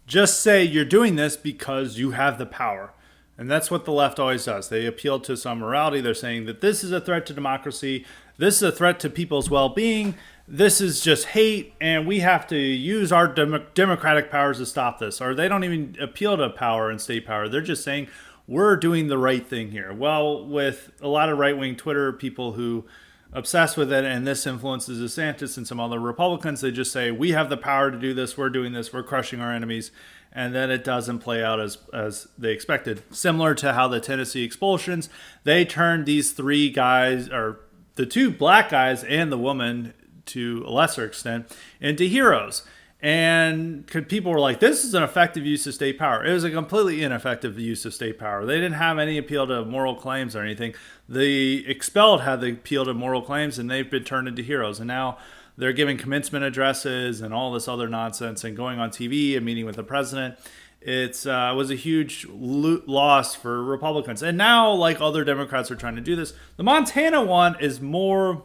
just say you're doing this because you have the power. And that's what the left always does. They appeal to some morality. They're saying that this is a threat to democracy. This is a threat to people's well-being. This is just hate, and we have to use our democratic powers to stop this. Or they don't even appeal to power and state power. They're just saying, we're doing the right thing here. Well, with a lot of right-wing Twitter people who obsessed with it, and this influences DeSantis and some other Republicans, they just say, we have the power to do this, we're doing this, we're crushing our enemies. And then it doesn't play out as they expected. Similar to how the Tennessee expulsions, they turned these three guys, or the two black guys and the woman, to a lesser extent, into heroes. And people were like, this is an effective use of state power. It was a completely ineffective use of state power. They didn't have any appeal to moral claims or anything. The expelled had the appeal to moral claims, and they've been turned into heroes. And now they're giving commencement addresses and all this other nonsense and going on TV and meeting with the president. It was a huge loss for Republicans. And now, like other Democrats are trying to do this, the Montana one is more...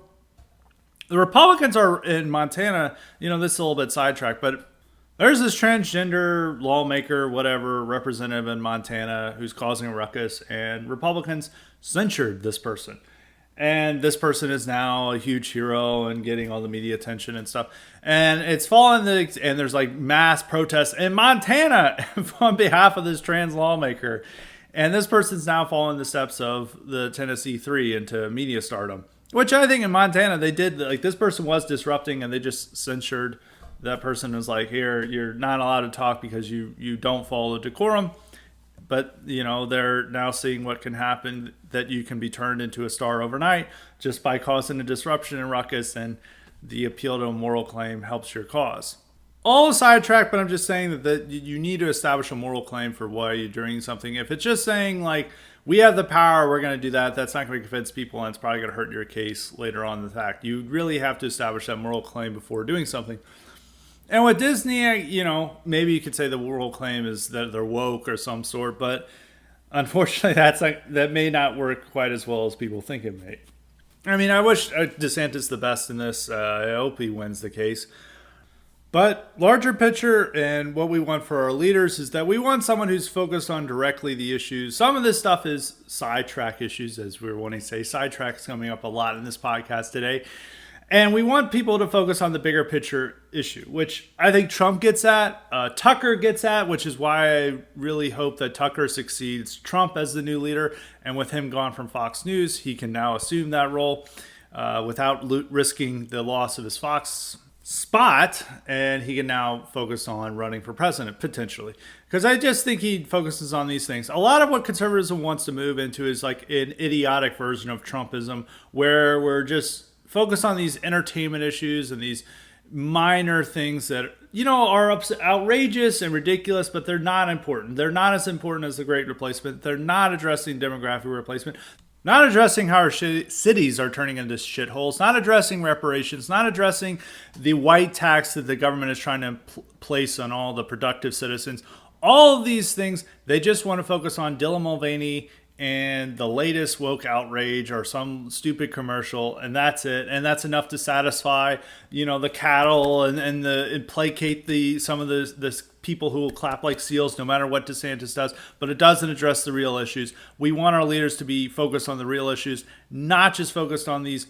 The Republicans are in Montana, this is a little bit sidetracked, but There's this transgender lawmaker, whatever, representative in Montana who's causing a ruckus, and Republicans censured this person. And this person is now a huge hero and getting all the media attention and stuff. And it's fallen, and there's like mass protests in Montana on behalf of this trans lawmaker. And this person's now following the steps of the Tennessee Three into media stardom, which I think in Montana they did. Like, this person was disrupting, and they just censured that person. Was like, here, you're not allowed to talk because you don't follow decorum. But, you know, they're now seeing what can happen, that you can be turned into a star overnight just by causing a disruption and ruckus, and the appeal to a moral claim helps your cause. All a sidetrack, but I'm just saying that you need to establish a moral claim for why you're doing something. If it's just saying, like, we have the power, we're going to do that, that's not going to convince people, and it's probably going to hurt your case later on in the fact. You really have to establish that moral claim before doing something. And with Disney, you know, maybe you could say the moral claim is that they're woke or some sort, but unfortunately, that may not work quite as well as people think it may. I mean, I wish DeSantis the best in this. I hope he wins the case. But larger picture, and what we want for our leaders is that we want someone who's focused on directly the issues. Some of this stuff is sidetrack issues, as we were wanting to say. Sidetrack's coming up a lot in this podcast today. And we want people to focus on the bigger picture issue, which I think Trump gets at, Tucker gets at, which is why I really hope that Tucker succeeds Trump as the new leader. And with him gone from Fox News, he can now assume that role without risking the loss of his Fox spot. And he can now focus on running for president, potentially. Because I just think he focuses on these things. A lot of what conservatism wants to move into is like an idiotic version of Trumpism, where we're just focus on these entertainment issues and these minor things that, you know, are outrageous and ridiculous, but they're not important. They're not as important as the Great Replacement. They're not addressing demographic replacement, not addressing how our cities are turning into shitholes, not addressing reparations, not addressing the white tax that the government is trying to place on all the productive citizens. All of these things, they just want to focus on Dylan Mulvaney and the latest woke outrage or some stupid commercial, and that's it. And that's enough to satisfy, you know, the cattle and placate some of the people who will clap like seals no matter what DeSantis does. But it doesn't address the real issues. We want our leaders to be focused on the real issues, not just focused on these,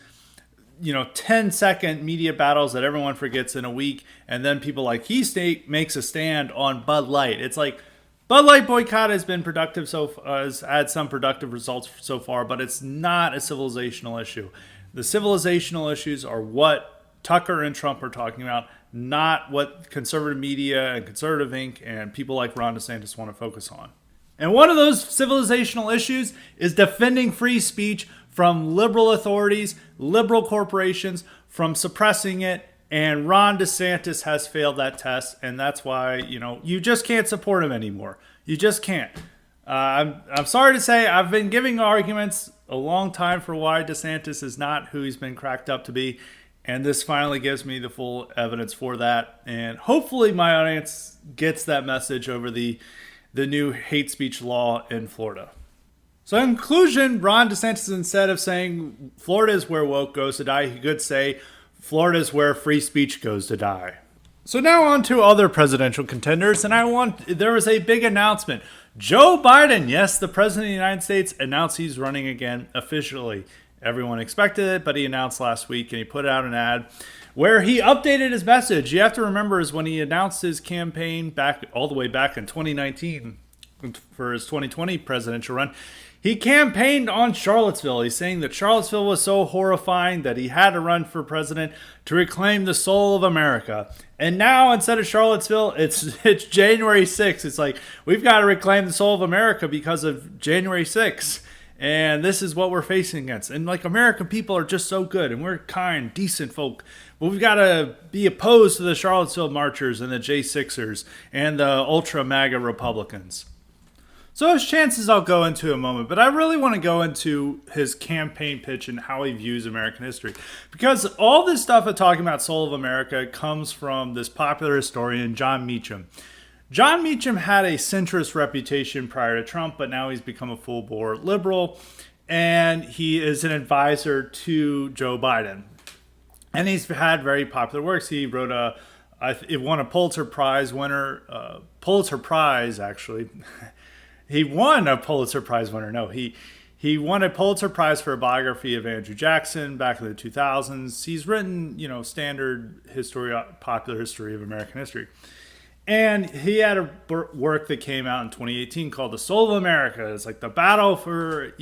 you know, 10-second media battles that everyone forgets in a week. And then people like State makes a stand on Bud Light. It's like, Bud Light boycott has been productive, has had some productive results so far, but it's not a civilizational issue. The civilizational issues are what Tucker and Trump are talking about, not what conservative media and Conservative Inc. and people like Ron DeSantis want to focus on. And one of those civilizational issues is defending free speech from liberal authorities, liberal corporations, from suppressing it. And Ron DeSantis has failed that test, and that's why, you know, you just can't support him anymore. You just can't. I'm sorry to say, I've been giving arguments a long time for why DeSantis is not who he's been cracked up to be, and this finally gives me the full evidence for that. And hopefully my audience gets that message over the new hate speech law in Florida. So in conclusion, Ron DeSantis, instead of saying Florida is where woke goes to die, he could say Florida is where free speech goes to die. So now on to other presidential contenders, and there was a big announcement. Joe Biden, yes, the president of the United States, announced he's running again officially. Everyone expected it, but he announced last week, and he put out an ad where he updated his message. You have to remember is when he announced his campaign all the way back in 2019 for his 2020 presidential run, he campaigned on Charlottesville. He's saying that Charlottesville was so horrifying that he had to run for president to reclaim the soul of America. And now, instead of Charlottesville, it's January 6th. It's like, we've got to reclaim the soul of America because of January 6th. And this is what we're facing against. And like, American people are just so good, and we're kind, decent folk. But we've got to be opposed to the Charlottesville marchers and the J6ers and the ultra MAGA Republicans. So those chances I'll go into in a moment, but I really want to go into his campaign pitch and how he views American history. Because all this stuff of talking about Soul of America comes from this popular historian, John Meacham. John Meacham had a centrist reputation prior to Trump, but now he's become a full-bore liberal, and he is an advisor to Joe Biden. And he's had very popular works. He wrote It won a Pulitzer Prize winner. Pulitzer Prize, actually. He won a Pulitzer Prize winner. No, he won a Pulitzer Prize for a biography of Andrew Jackson back in the 2000s. He's written, standard history, popular history of American history. And he had a work that came out in 2018 called "The Soul of America." It's like the battle for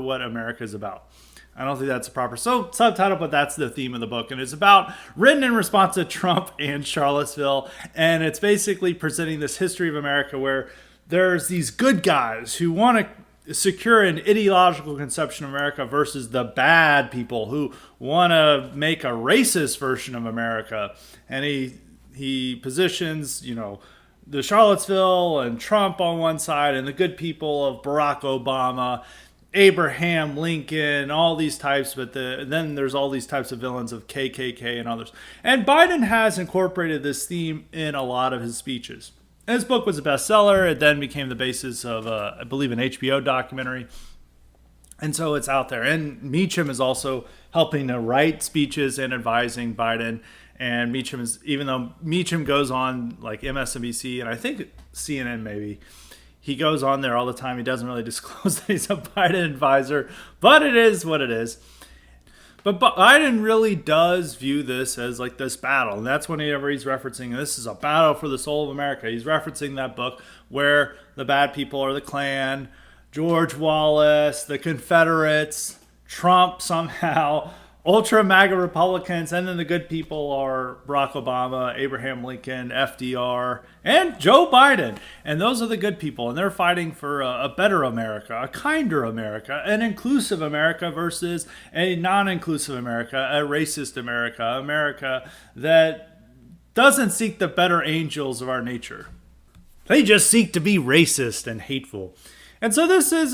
what America is about. I don't think that's a proper subtitle, but that's the theme of the book. And it's written in response to Trump and Charlottesville. And it's basically presenting this history of America where there's these good guys who want to secure an ideological conception of America versus the bad people who want to make a racist version of America. And he positions, the Charlottesville and Trump on one side and the good people of Barack Obama, Abraham Lincoln, all these types, but then there's all these types of villains of KKK and others. And Biden has incorporated this theme in a lot of his speeches. And his book was a bestseller. It then became the basis of, I believe, an HBO documentary. And so it's out there. And Meacham is also helping to write speeches and advising Biden. And even though Meacham goes on like MSNBC and I think CNN maybe, he goes on there all the time. He doesn't really disclose that he's a Biden advisor, but it is what it is. But Biden really does view this as like this battle. And that's whenever he's referencing, this is a battle for the soul of America. He's referencing that book where the bad people are the Klan, George Wallace, the Confederates, Trump somehow, ultra MAGA Republicans, and then the good people are Barack Obama, Abraham Lincoln, FDR, and Joe Biden. And those are the good people. And they're fighting for a better America, a kinder America, an inclusive America versus a non-inclusive America, a racist America, America that doesn't seek the better angels of our nature. They just seek to be racist and hateful. And so this is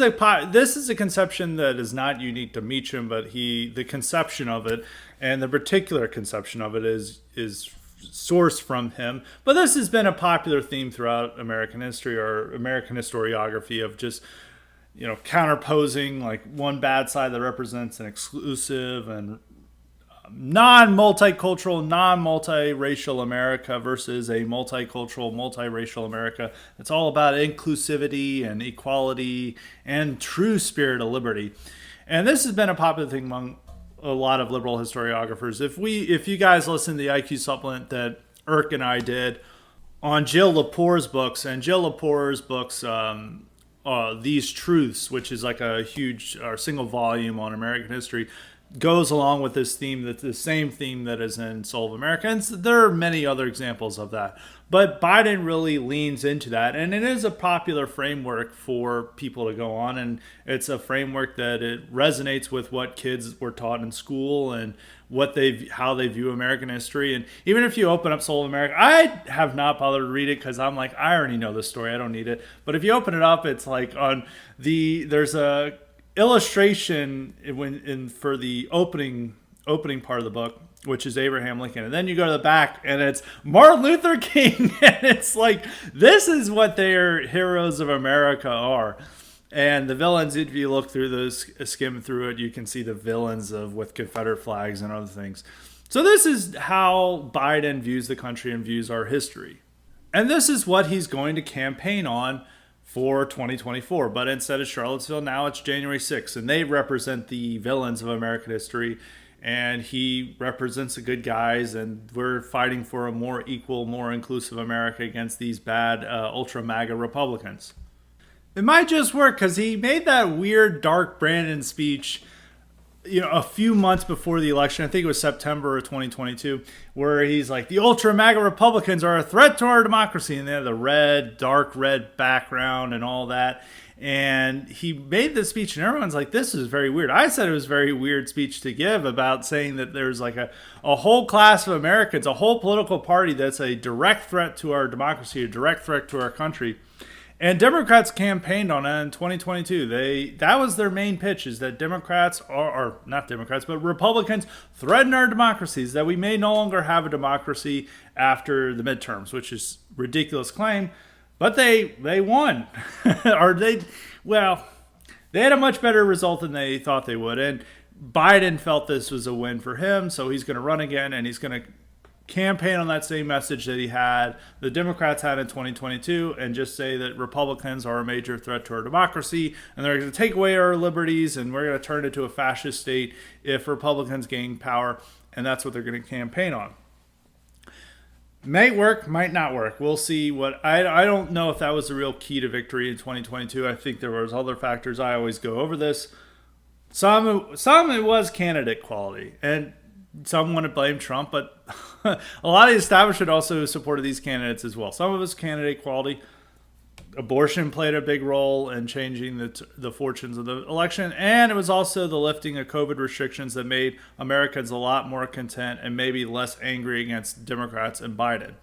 a conception that is not unique to Meacham, but the conception of it and the particular conception of it is sourced from him. But this has been a popular theme throughout American history or American historiography of just counterposing like one bad side that represents an exclusive and non-multicultural, non-multiracial America versus a multicultural, multiracial America. It's all about inclusivity and equality and true spirit of liberty. And this has been a popular thing among a lot of liberal historiographers. If you guys listen to the IQ supplement that Irk and I did on Jill Lepore's books, and Jill Lepore's books, These Truths, which is like a huge single volume on American history, goes along with this theme, that's the same theme that is in Soul of America. And there are many other examples of that. But Biden really leans into that. And it is a popular framework for people to go on. And it's a framework that it resonates with what kids were taught in school and how they view American history. And even if you open up Soul of America, I have not bothered to read it because I'm like, I already know this story. I don't need it. But if you open it up, it's like there's a illustration for the opening part of the book, which is Abraham Lincoln, and then you go to the back and it's Martin Luther King, and it's like, this is what their heroes of America are. And the villains, if you look through those, skim through it, you can see the villains with Confederate flags and other things. So this is how Biden views the country and views our history, and this is what he's going to campaign on for 2024. But instead of Charlottesville, now it's January 6th, and they represent the villains of American history, and he represents the good guys, and we're fighting for a more equal, more inclusive America against these bad ultra MAGA Republicans. It might just work because he made that weird Dark Brandon speech a few months before the election. I think it was September of 2022, where he's like, the ultra MAGA Republicans are a threat to our democracy. And they have the dark red background and all that. And he made this speech and everyone's like, this is very weird. I said it was a very weird speech to give about saying that there's like a whole class of Americans, a whole political party that's a direct threat to our democracy, a direct threat to our country. And Democrats campaigned on it in 2022. That was their main pitch, is that Democrats or not Democrats, but Republicans threaten our democracies, that we may no longer have a democracy after the midterms, which is a ridiculous claim. But they won. They had a much better result than they thought they would. And Biden felt this was a win for him, so he's going to run again, and he's going to campaign on that same message that the Democrats had in 2022, and just say that Republicans are a major threat to our democracy and they're going to take away our liberties and we're going to turn it into a fascist state if Republicans gain power, and that's what they're going to campaign on. Might work, might not work. We'll see. I don't know if that was the real key to victory in 2022. I think there was other factors. I always go over this. Some it was candidate quality, and some want to blame Trump, but a lot of the establishment also supported these candidates as well. Some of it's candidate quality. Abortion played a big role in changing the fortunes of the election, and it was also the lifting of COVID restrictions that made Americans a lot more content and maybe less angry against Democrats and Biden.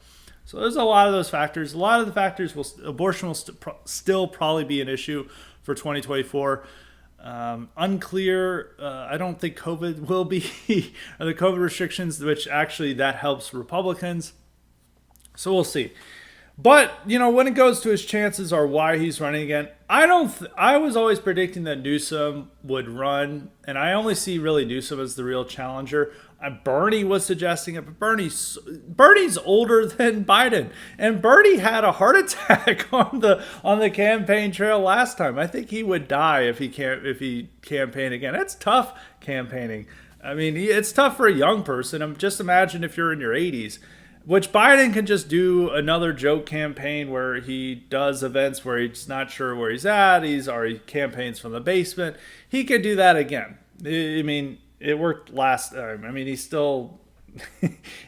So there's a lot of those factors. A lot of the factors abortion will still probably be an issue for 2024. Unclear. I don't think COVID will be, or the COVID restrictions, which actually that helps Republicans. So we'll see. But, when it goes to his chances or why he's running again, I was always predicting that Newsom would run, and I only see really Newsom as the real challenger. Bernie was suggesting it, but Bernie's older than Biden, and Bernie had a heart attack on the campaign trail last time. I think he would die if he campaigned again. It's tough campaigning. I mean, it's tough for a young person. Just imagine if you're in your 80s. Which Biden can just do another joke campaign where he does events where he's not sure where he's at. He campaigns from the basement. He could do that again. I mean, it worked last time. I mean, he's still,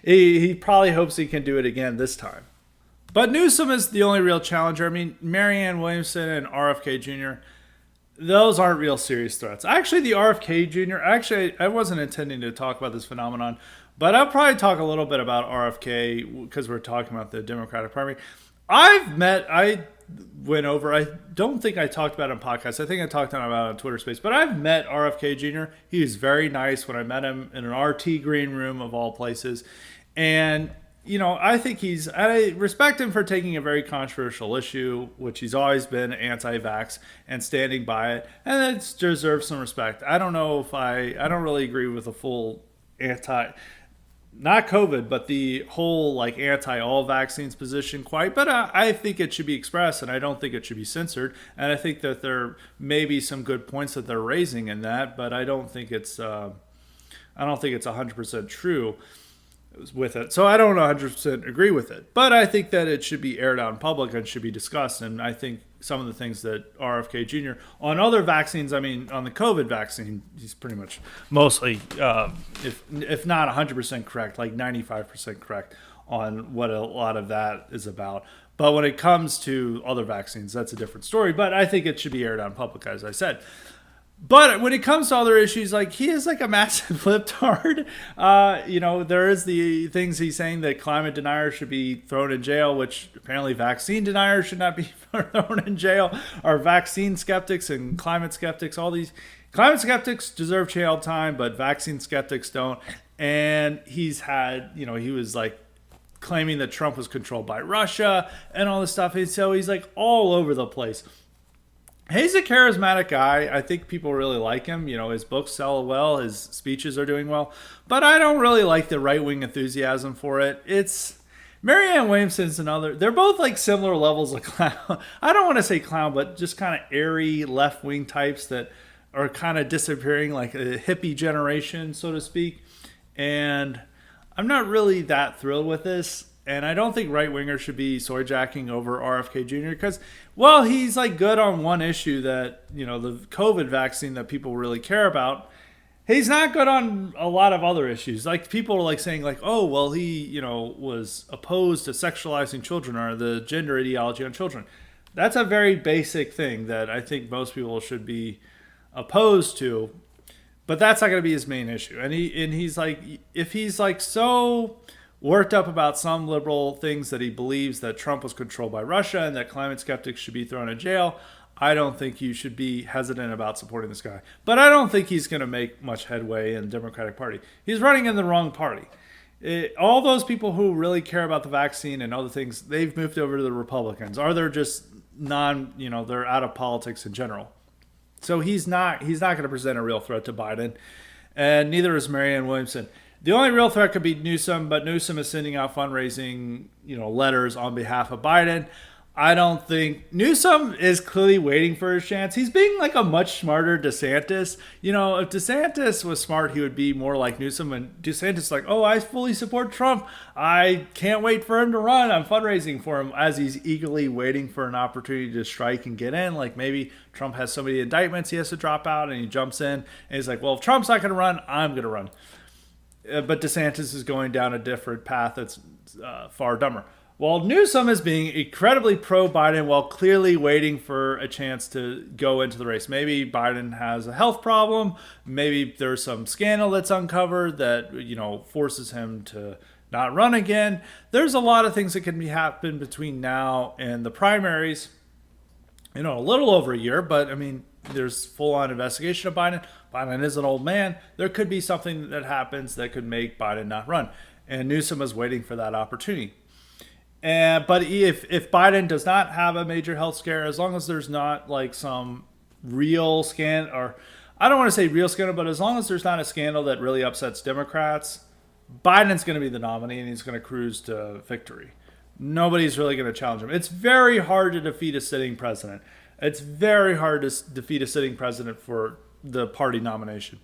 he probably hopes he can do it again this time. But Newsom is the only real challenger. I mean, Marianne Williamson and RFK Jr., those aren't real serious threats. Actually, the RFK Jr., I wasn't intending to talk about this phenomenon, but I'll probably talk a little bit about RFK because we're talking about the Democratic primary. I don't think I talked about it on podcasts. I think I talked about it on Twitter Space, but I've met RFK Jr. He was very nice when I met him in an RT green room of all places. And, I think I respect him for taking a very controversial issue, which he's always been anti-vax and standing by it. And it deserves some respect. I don't really agree with the full not COVID, but the whole anti-all vaccines position quite. But I think it should be expressed, and I don't think it should be censored. And I think that there may be some good points that they're raising in that, but I don't think it's 100% true with it. So I don't 100% agree with it. But I think that it should be aired out in public and should be discussed. And I think some of the things that RFK Jr. on other vaccines, on the COVID vaccine, he's pretty much mostly, if not 100% correct, like 95% correct on what a lot of that is about. But when it comes to other vaccines, that's a different story. But I think it should be aired out in public, as I said. But when it comes to other issues, he is a massive libtard. There is the things he's saying that climate deniers should be thrown in jail, which apparently vaccine deniers should not be thrown in jail, or vaccine skeptics and climate skeptics. All these climate skeptics deserve jail time, but vaccine skeptics don't. And he's had, he was claiming that Trump was controlled by Russia and all this stuff. And so he's all over the place. He's a charismatic guy. I think people really like him. His books sell well. His speeches are doing well. But I don't really like the right-wing enthusiasm for it. It's Marianne Williamson's another. They're both similar levels of clown. I don't want to say clown, but just kind of airy left-wing types that are kind of disappearing, like a hippie generation, so to speak. And I'm not really that thrilled with this. And I don't think right-wingers should be soy-jacking over RFK Jr. because, he's good on one issue that, the COVID vaccine that people really care about. He's not good on a lot of other issues. People are saying he, was opposed to sexualizing children or the gender ideology on children. That's a very basic thing that I think most people should be opposed to. But that's not going to be his main issue. And he's if he's so worked up about some liberal things that he believes that Trump was controlled by Russia and that climate skeptics should be thrown in jail, I don't think you should be hesitant about supporting this guy. But I don't think he's going to make much headway in the Democratic Party. He's running in the wrong party. All those people who really care about the vaccine and other things, they've moved over to the Republicans. Or they're just they're out of politics in general. So he's not going to present a real threat to Biden. And neither is Marianne Williamson. The only real threat could be Newsom, but Newsom is sending out fundraising, letters on behalf of Biden. I don't think Newsom is clearly waiting for his chance. He's being like a much smarter DeSantis. If DeSantis was smart, he would be more like Newsom. And DeSantis is like, oh, I fully support Trump. I can't wait for him to run. I'm fundraising for him as he's eagerly waiting for an opportunity to strike and get in. Like maybe Trump has so many indictments he has to drop out and he jumps in. And he's like, well, if Trump's not going to run, I'm going to run. But DeSantis is going down a different path that's far dumber. While Newsom is being incredibly pro-Biden while clearly waiting for a chance to go into the race. Maybe Biden has a health problem. Maybe there's some scandal that's uncovered that, forces him to not run again. There's a lot of things that can happen between now and the primaries. A little over a year, but there's full-on investigation of Biden. Biden is an old man. There could be something that happens that could make Biden not run. And Newsom is waiting for that opportunity. But if Biden does not have a major health scare, as long as there's not like some real scandal, or I don't want to say real scandal, but as long as there's not a scandal that really upsets Democrats, Biden's going to be the nominee and he's going to cruise to victory. Nobody's really going to challenge him. It's very hard to defeat a sitting president. It's very hard to defeat a sitting president for the party nomination.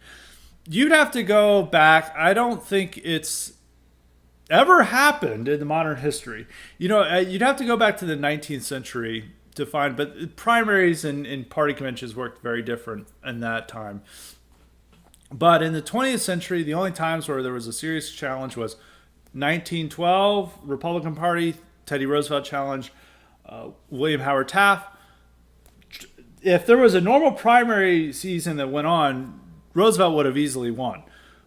You'd have to go back. I don't think it's ever happened in the modern history. You'd have to go back to the 19th century to find, but primaries and party conventions worked very different in that time. But in the 20th century, the only times where there was a serious challenge was 1912, Republican Party, Teddy Roosevelt challenged William Howard Taft. If there was a normal primary season that went on, Roosevelt would have easily won.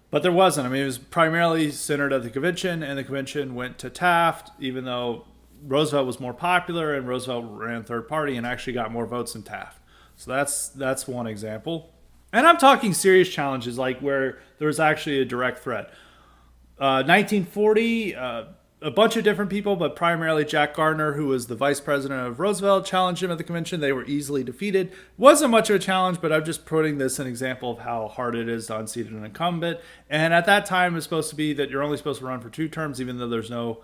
But there wasn't. It was primarily centered at the convention, and the convention went to Taft, even though Roosevelt was more popular, and Roosevelt ran third party and actually got more votes than Taft. So that's one example. And I'm talking serious challenges, like where there was actually a direct threat. 1940, a bunch of different people, but primarily Jack Gardner, who was the vice president of Roosevelt, challenged him at the convention. They were easily defeated. Wasn't much of a challenge, but I'm just putting this an example of how hard it is to unseat an incumbent. And at that time, it's supposed to be that you're only supposed to run for 2 terms, even though there's no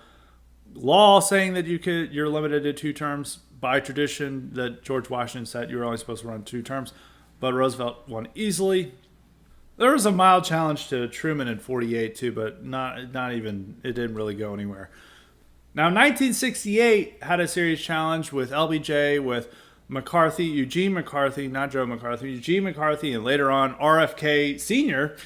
law saying that you're limited to 2 terms. By tradition, that George Washington said you were only supposed to run 2 terms, but Roosevelt won easily. There was a mild challenge to Truman in 48 too, but not even, it didn't really go anywhere. Now 1968 had a serious challenge with LBJ, with McCarthy, Eugene McCarthy, not Joe McCarthy, Eugene McCarthy, and later on RFK Sr.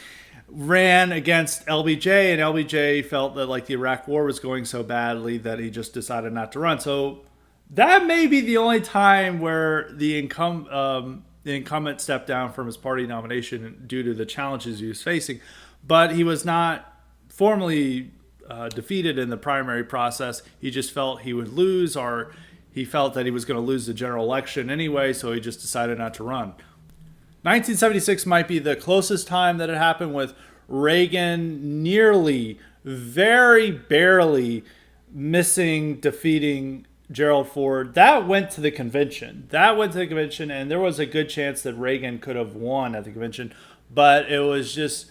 ran against LBJ, and LBJ felt that like the Iraq War was going so badly that he just decided not to run. So that may be the only time where the incumbent stepped down from his party nomination due to the challenges he was facing, but he was not formally defeated in the primary process. He just felt he would lose, or he felt that he was going to lose the general election anyway, so he just decided not to run. 1976 might be the closest time that it happened, with Reagan nearly, very barely defeating Gerald Ford. That went to the convention. And there was a good chance that Reagan could have won at the convention, but it was just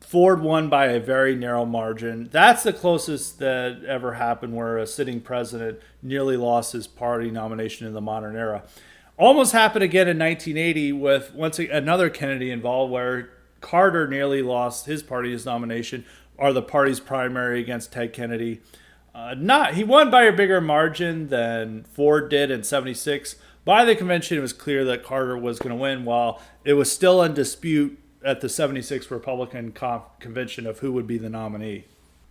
Ford won by a very narrow margin. That's the closest that ever happened where a sitting president nearly lost his party nomination in the modern era. Almost happened again in 1980 with another Kennedy involved, where Carter nearly lost his party's nomination, or the party's primary, against Ted Kennedy. He won by a bigger margin than Ford did in 76. By the convention, it was clear that Carter was going to win, while it was still in dispute at the 76 Republican convention of who would be the nominee.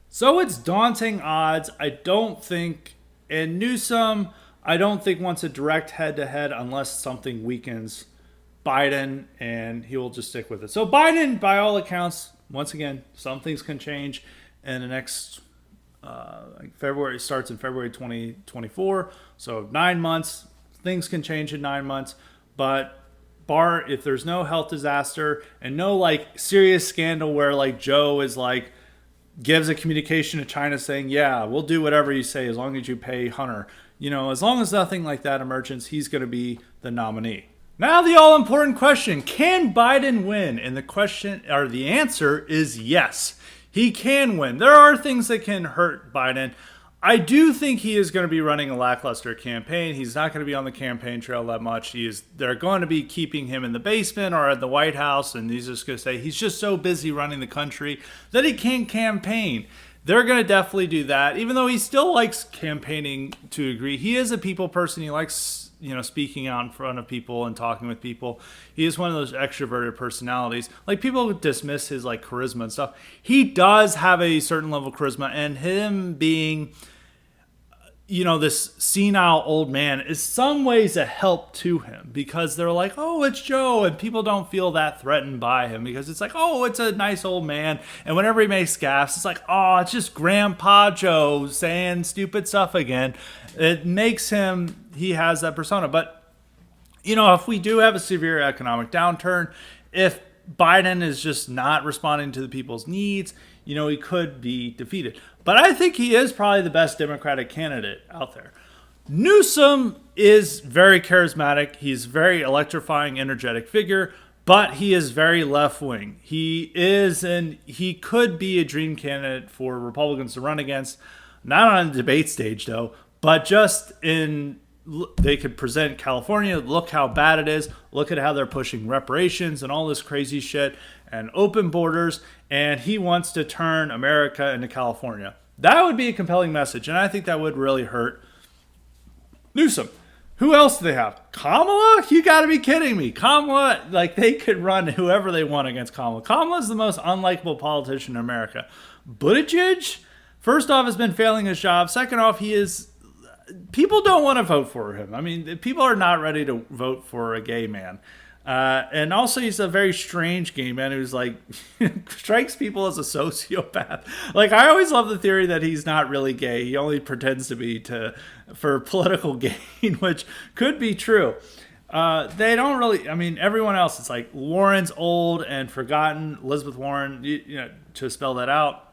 So it's daunting odds. And Newsom, I don't think wants a direct head-to-head unless something weakens Biden, and he will just stick with it. So Biden, by all accounts, once again, some things can change in the next February. Starts in February 2024, so 9 months. Things can change in 9 months, but if there's no health disaster and no like serious scandal where like Joe is like gives a communication to China saying, yeah, we'll do whatever you say as long as you pay Hunter, as long as nothing like that emerges, he's going to be the nominee. Now the all-important question: can Biden win? And the answer is yes. He can win. There are things that can hurt Biden. I do think he is going to be running a lackluster campaign. He's not going to be on the campaign trail that much. They're going to be keeping him in the basement or at the White House, and he's just going to say he's just so busy running the country that he can't campaign. They're going to definitely do that, even though he still likes campaigning to a degree. He is a people person. He likes, speaking out in front of people and talking with people. He is one of those extroverted personalities. Like, people dismiss his charisma and stuff. He does have a certain level of charisma, and him being this senile old man is some ways a help to him, because they're like, oh, it's Joe, and people don't feel that threatened by him because it's like, oh, it's a nice old man. And whenever he makes gaffes, it's like, oh, it's just Grandpa Joe saying stupid stuff again. It makes he has that persona. But, if we do have a severe economic downturn, if Biden is just not responding to the people's needs, he could be defeated. But I think he is probably the best Democratic candidate out there. Newsom is very charismatic. He's a very electrifying, energetic figure, but he is very left-wing. He could be a dream candidate for Republicans to run against, not on the debate stage, though, but just they could present California, look how bad it is, look at how they're pushing reparations and all this crazy shit and open borders, and he wants to turn America into California. That would be a compelling message, and I think that would really hurt Newsom. Who else do they have? Kamala? You got to be kidding me. Kamala, they could run whoever they want against Kamala. Kamala's the most unlikable politician in America. Buttigieg, first off, has been failing his job. Second off, people don't want to vote for him. I mean, people are not ready to vote for a gay man. And also, he's a very strange gay man who's strikes people as a sociopath. I always love the theory that he's not really gay. He only pretends to be for political gain, which could be true. They don't really, everyone else, it's like Warren's old and forgotten. Elizabeth Warren, to spell that out.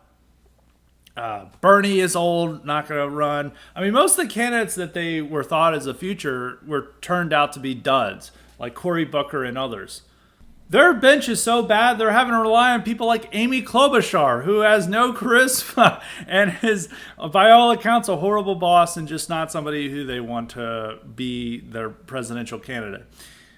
Bernie is old, not going to run. Most of the candidates that they were thought as a future were turned out to be duds, like Cory Booker and others. Their bench is so bad, they're having to rely on people like Amy Klobuchar, who has no charisma and is, by all accounts, a horrible boss and just not somebody who they want to be their presidential candidate.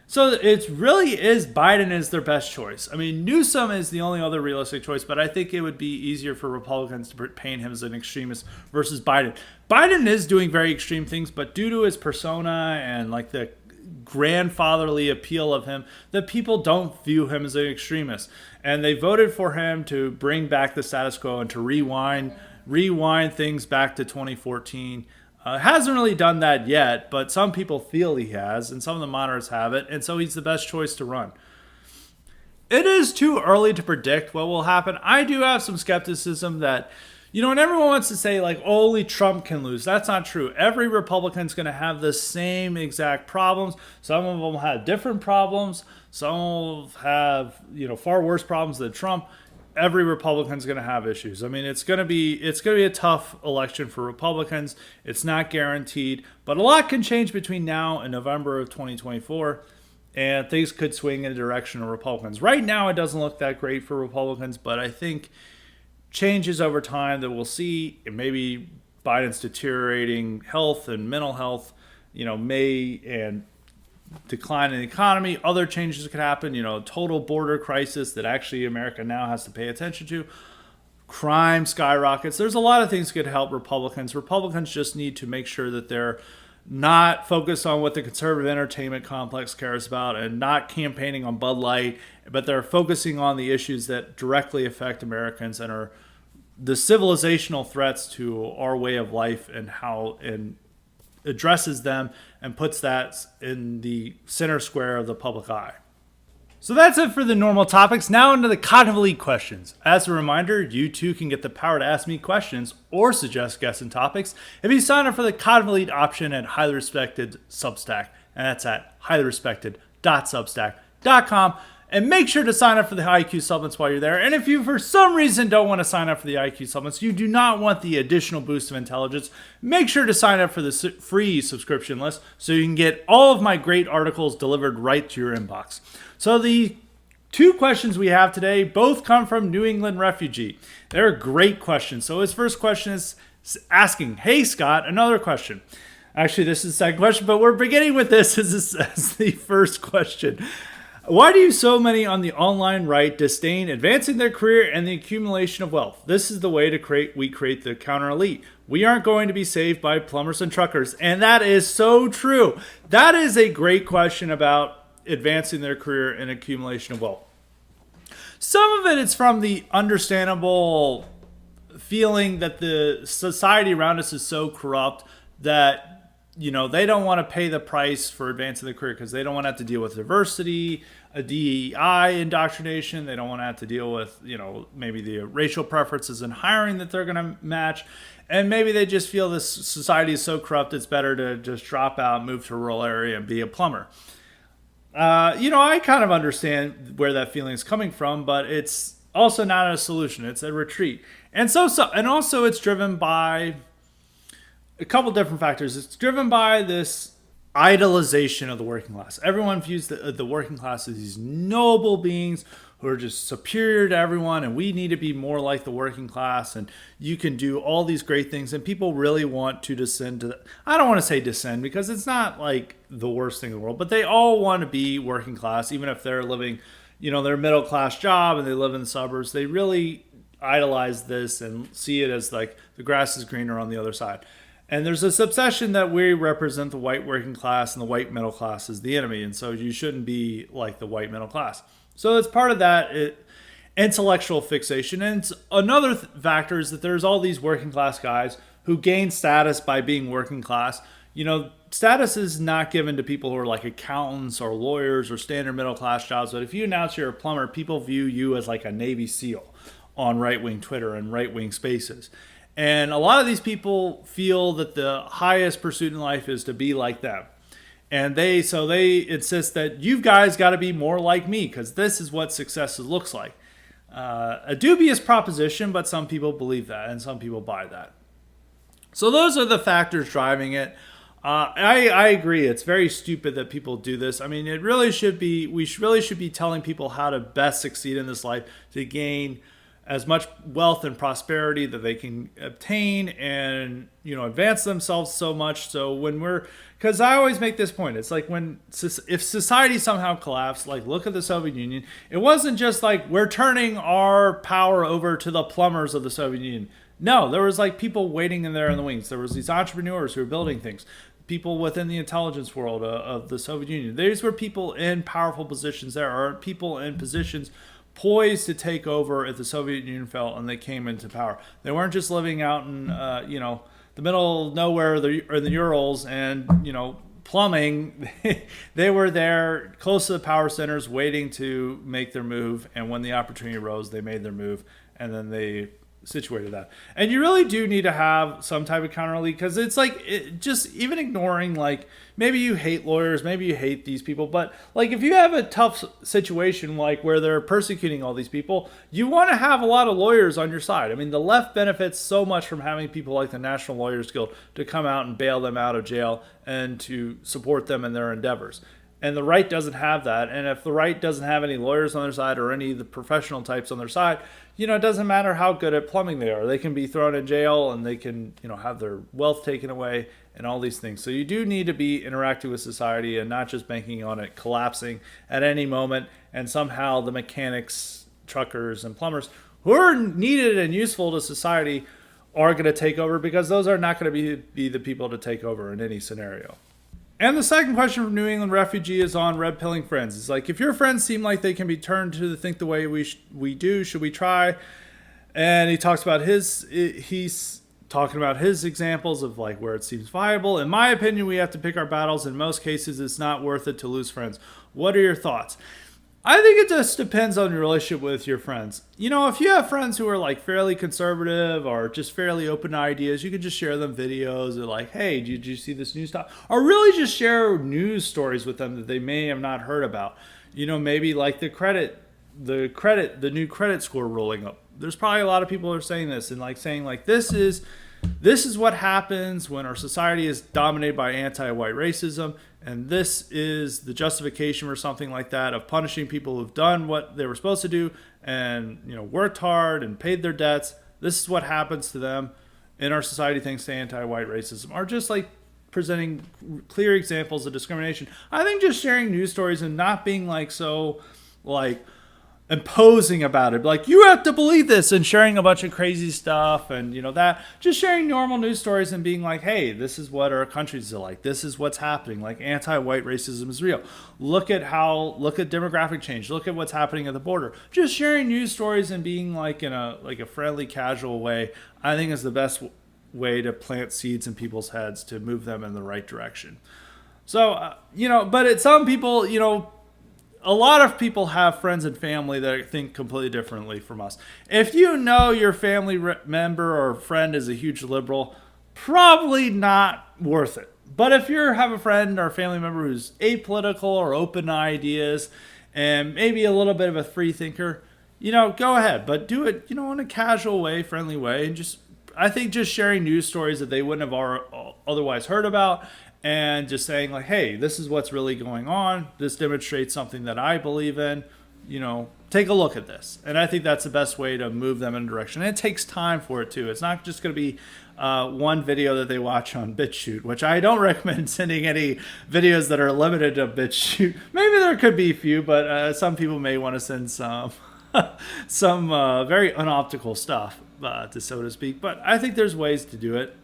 So it really is Biden is their best choice. Newsom is the only other realistic choice, but I think it would be easier for Republicans to paint him as an extremist versus Biden. Biden is doing very extreme things, but due to his persona and the grandfatherly appeal of him, that people don't view him as an extremist. And they voted for him to bring back the status quo and to rewind things back to 2014. Hasn't really done that yet, but some people feel he has, and some of the moderates have it, and so he's the best choice to run. It is too early to predict what will happen. I do have some skepticism that, and everyone wants to say, only Trump can lose. That's not true. Every Republican's going to have the same exact problems. Some of them have different problems. Some have, far worse problems than Trump. Every Republican's going to have issues. It's going to be a tough election for Republicans. It's not guaranteed, but a lot can change between now and November of 2024, and things could swing in the direction of Republicans. Right now, it doesn't look that great for Republicans, but I think changes over time that we'll see, and maybe Biden's deteriorating health and mental health, and decline in the economy, other changes could happen, total border crisis that actually America now has to pay attention to. Crime skyrockets. There's a lot of things that could help Republicans. Republicans just need to make sure that they're not focused on what the conservative entertainment complex cares about and not campaigning on Bud Light, but they're focusing on the issues that directly affect Americans and are the civilizational threats to our way of life and how addresses them and puts that in the center square of the public eye. So that's it for the normal topics. Now into the Cognitive Elite questions. As a reminder, you too can get the power to ask me questions or suggest guests and topics if you sign up for the Cognitive Elite option at Highly Respected Substack. And that's at highlyrespected.substack.com. And make sure to sign up for the IQ supplements while you're there. And if you, for some reason, don't want to sign up for the IQ supplements, you do not want the additional boost of intelligence, make sure to sign up for the free subscription list so you can get all of my great articles delivered right to your inbox. So the Two questions we have today, both come from New England refugee. They're great questions. So his first question is asking, hey Scott, another question. Actually, this is the second question, but we're beginning with this as the first question. Why do so many on the online right disdain advancing their career and the accumulation of wealth? This is the way to create the counter elite. We aren't going to be saved by plumbers and truckers. And that is so true. That is a great question about advancing their career and accumulation of wealth. Some of it is from the understandable feeling that the society around us is so corrupt that, you know, they don't want to pay the price for advancing their career because they don't want to have to deal with diversity, a DEI indoctrination. They don't want to have to deal with, you know, maybe the racial preferences in hiring that they're going to match. And maybe they just feel this society is so corrupt, it's better to just drop out, move to a rural area and be a plumber. I kind of understand where that feeling is coming from, but it's also not a solution. It's a retreat. And also it's driven by a couple different factors. It's driven by this idolization of the working class. Everyone views the working class as these noble beings who are just superior to everyone, and we need to be more like the working class, and you can do all these great things, and people really want to descend to I don't want to say descend because it's not like the worst thing in the world, but they all want to be working class, even if they're living, their middle class job and they live in the suburbs. They really idolize this and see it as like the grass is greener on the other side. And there's this obsession that we represent the white working class and the white middle class as the enemy. And so you shouldn't be like the white middle class. So it's part of that intellectual fixation. And another factor is that there's all these working class guys who gain status by being working class. Status is not given to people who are like accountants or lawyers or standard middle class jobs. But if you announce you're a plumber, people view you as like a Navy SEAL on right-wing Twitter and right-wing spaces. And a lot of these people feel that the highest pursuit in life is to be like them. And they insist that you guys got to be more like me because this is what success looks like. A dubious proposition, but some people believe that and some people buy that. So those are the factors driving it. I agree. It's very stupid that people do this. I mean, we really should be telling people how to best succeed in this life to gain as much wealth and prosperity that they can obtain and, advance themselves so much. So because I always make this point, it's like if society somehow collapsed, like look at the Soviet Union, it wasn't just like we're turning our power over to the plumbers of the Soviet Union. No, there was like people waiting in there in the wings. There was these entrepreneurs who were building things, people within the intelligence world of the Soviet Union. These were people in powerful positions there, or people in positions poised to take over if the Soviet Union fell and they came into power. They weren't just living out in, the middle of nowhere or the Urals and, plumbing. They were there close to the power centers waiting to make their move. And when the opportunity arose, they made their move and then they situated that. And you really do need to have some type of counter elite because it's like just even ignoring, like maybe you hate lawyers, maybe you hate these people, but like if you have a tough situation like where they're persecuting all these people, you want to have a lot of lawyers on your side. I mean, the left benefits so much from having people like the National Lawyers Guild to come out and bail them out of jail and to support them in their endeavors. And the right doesn't have that. And if the right doesn't have any lawyers on their side or any of the professional types on their side, it doesn't matter how good at plumbing they are. They can be thrown in jail and they can, have their wealth taken away and all these things. So you do need to be interacting with society and not just banking on it collapsing at any moment. And somehow the mechanics, truckers, and plumbers who are needed and useful to society are going to take over because those are not going to be the people to take over in any scenario. And the second question from New England refugee is on red pilling friends. It's like, if your friends seem like they can be turned to think the way we do, should we try? And he talks about he's talking about his examples of like where it seems viable. In my opinion, we have to pick our battles. In most cases, it's not worth it to lose friends. What are your thoughts? I think it just depends on your relationship with your friends. If you have friends who are like fairly conservative or just fairly open to ideas, you can just share them videos or like, hey, did you see this news stuff? Or really just share news stories with them that they may have not heard about. Maybe like the new credit score there's probably a lot of people who are saying this and like saying like this is what happens when our society is dominated by anti-white racism, and this is the justification or something like that of punishing people who've done what they were supposed to do and worked hard and paid their debts. This is what happens to them in our society thanks to anti-white racism, are just like presenting clear examples of discrimination. I think just sharing news stories and not being like so like imposing about it, like you have to believe this, and sharing a bunch of crazy stuff and that, just sharing normal news stories and being like, hey, this is what our countries are like, this is what's happening, like anti-white racism is real, look at demographic change, look at what's happening at the border. Just sharing news stories and being like in a friendly, casual way, I think is the best way to plant seeds in people's heads to move them in the right direction. So but some people, a lot of people have friends and family that think completely differently from us. If your family member or friend is a huge liberal, probably not worth it. But if you have a friend or a family member who's apolitical or open to ideas and maybe a little bit of a free thinker, go ahead. But do it, in a casual way, friendly way. And I think just sharing news stories that they wouldn't have otherwise heard about, and just saying like, hey, this is what's really going on. This demonstrates something that I believe in. Take a look at this. And I think that's the best way to move them in a direction. And it takes time for it too. It's not just going to be one video that they watch on BitChute, which I don't recommend sending any videos that are limited to BitChute. Maybe there could be a few, but some people may want to send some very unoptical stuff, so to speak. But I think there's ways to do it.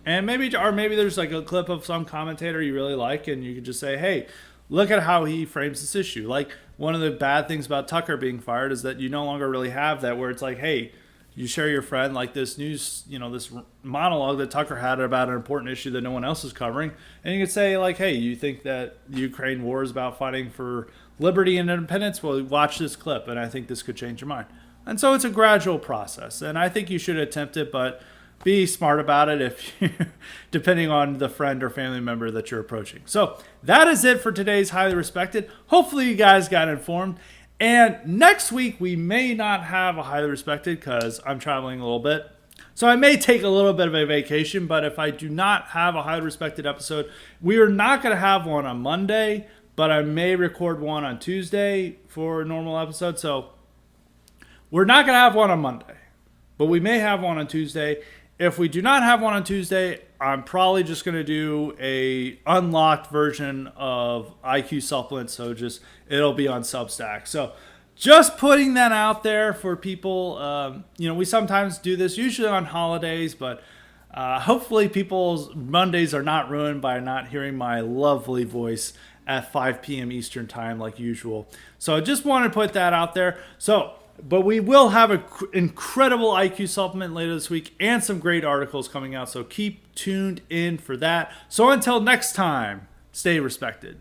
And maybe there's like a clip of some commentator you really like, and you could just say, hey, look at how he frames this issue. Like, one of the bad things about Tucker being fired is that you no longer really have that, where it's like, hey, you share your friend like this news, this monologue that Tucker had about an important issue that no one else is covering. And you could say like, hey, you think that the Ukraine war is about fighting for liberty and independence? Well, watch this clip, and I think this could change your mind. And so it's a gradual process, and I think you should attempt it, but be smart about it depending on the friend or family member that you're approaching. So that is it for today's Highly Respected. Hopefully you guys got informed. And next week we may not have a Highly Respected because I'm traveling a little bit. So I may take a little bit of a vacation, but if I do not have a Highly Respected episode, we are not going to have one on Monday, but I may record one on Tuesday for a normal episode. So we're not going to have one on Monday, but we may have one on Tuesday. If we do not have one on Tuesday, I'm probably just going to do a unlocked version of IQ supplements. So it'll be on Substack. So just putting that out there for people. We sometimes do this usually on holidays, but hopefully people's Mondays are not ruined by not hearing my lovely voice at 5 p.m. Eastern time like usual. So I just wanted to put that out there. But we will have an incredible IQ supplement later this week and some great articles coming out. So keep tuned in for that. So until next time, stay respected.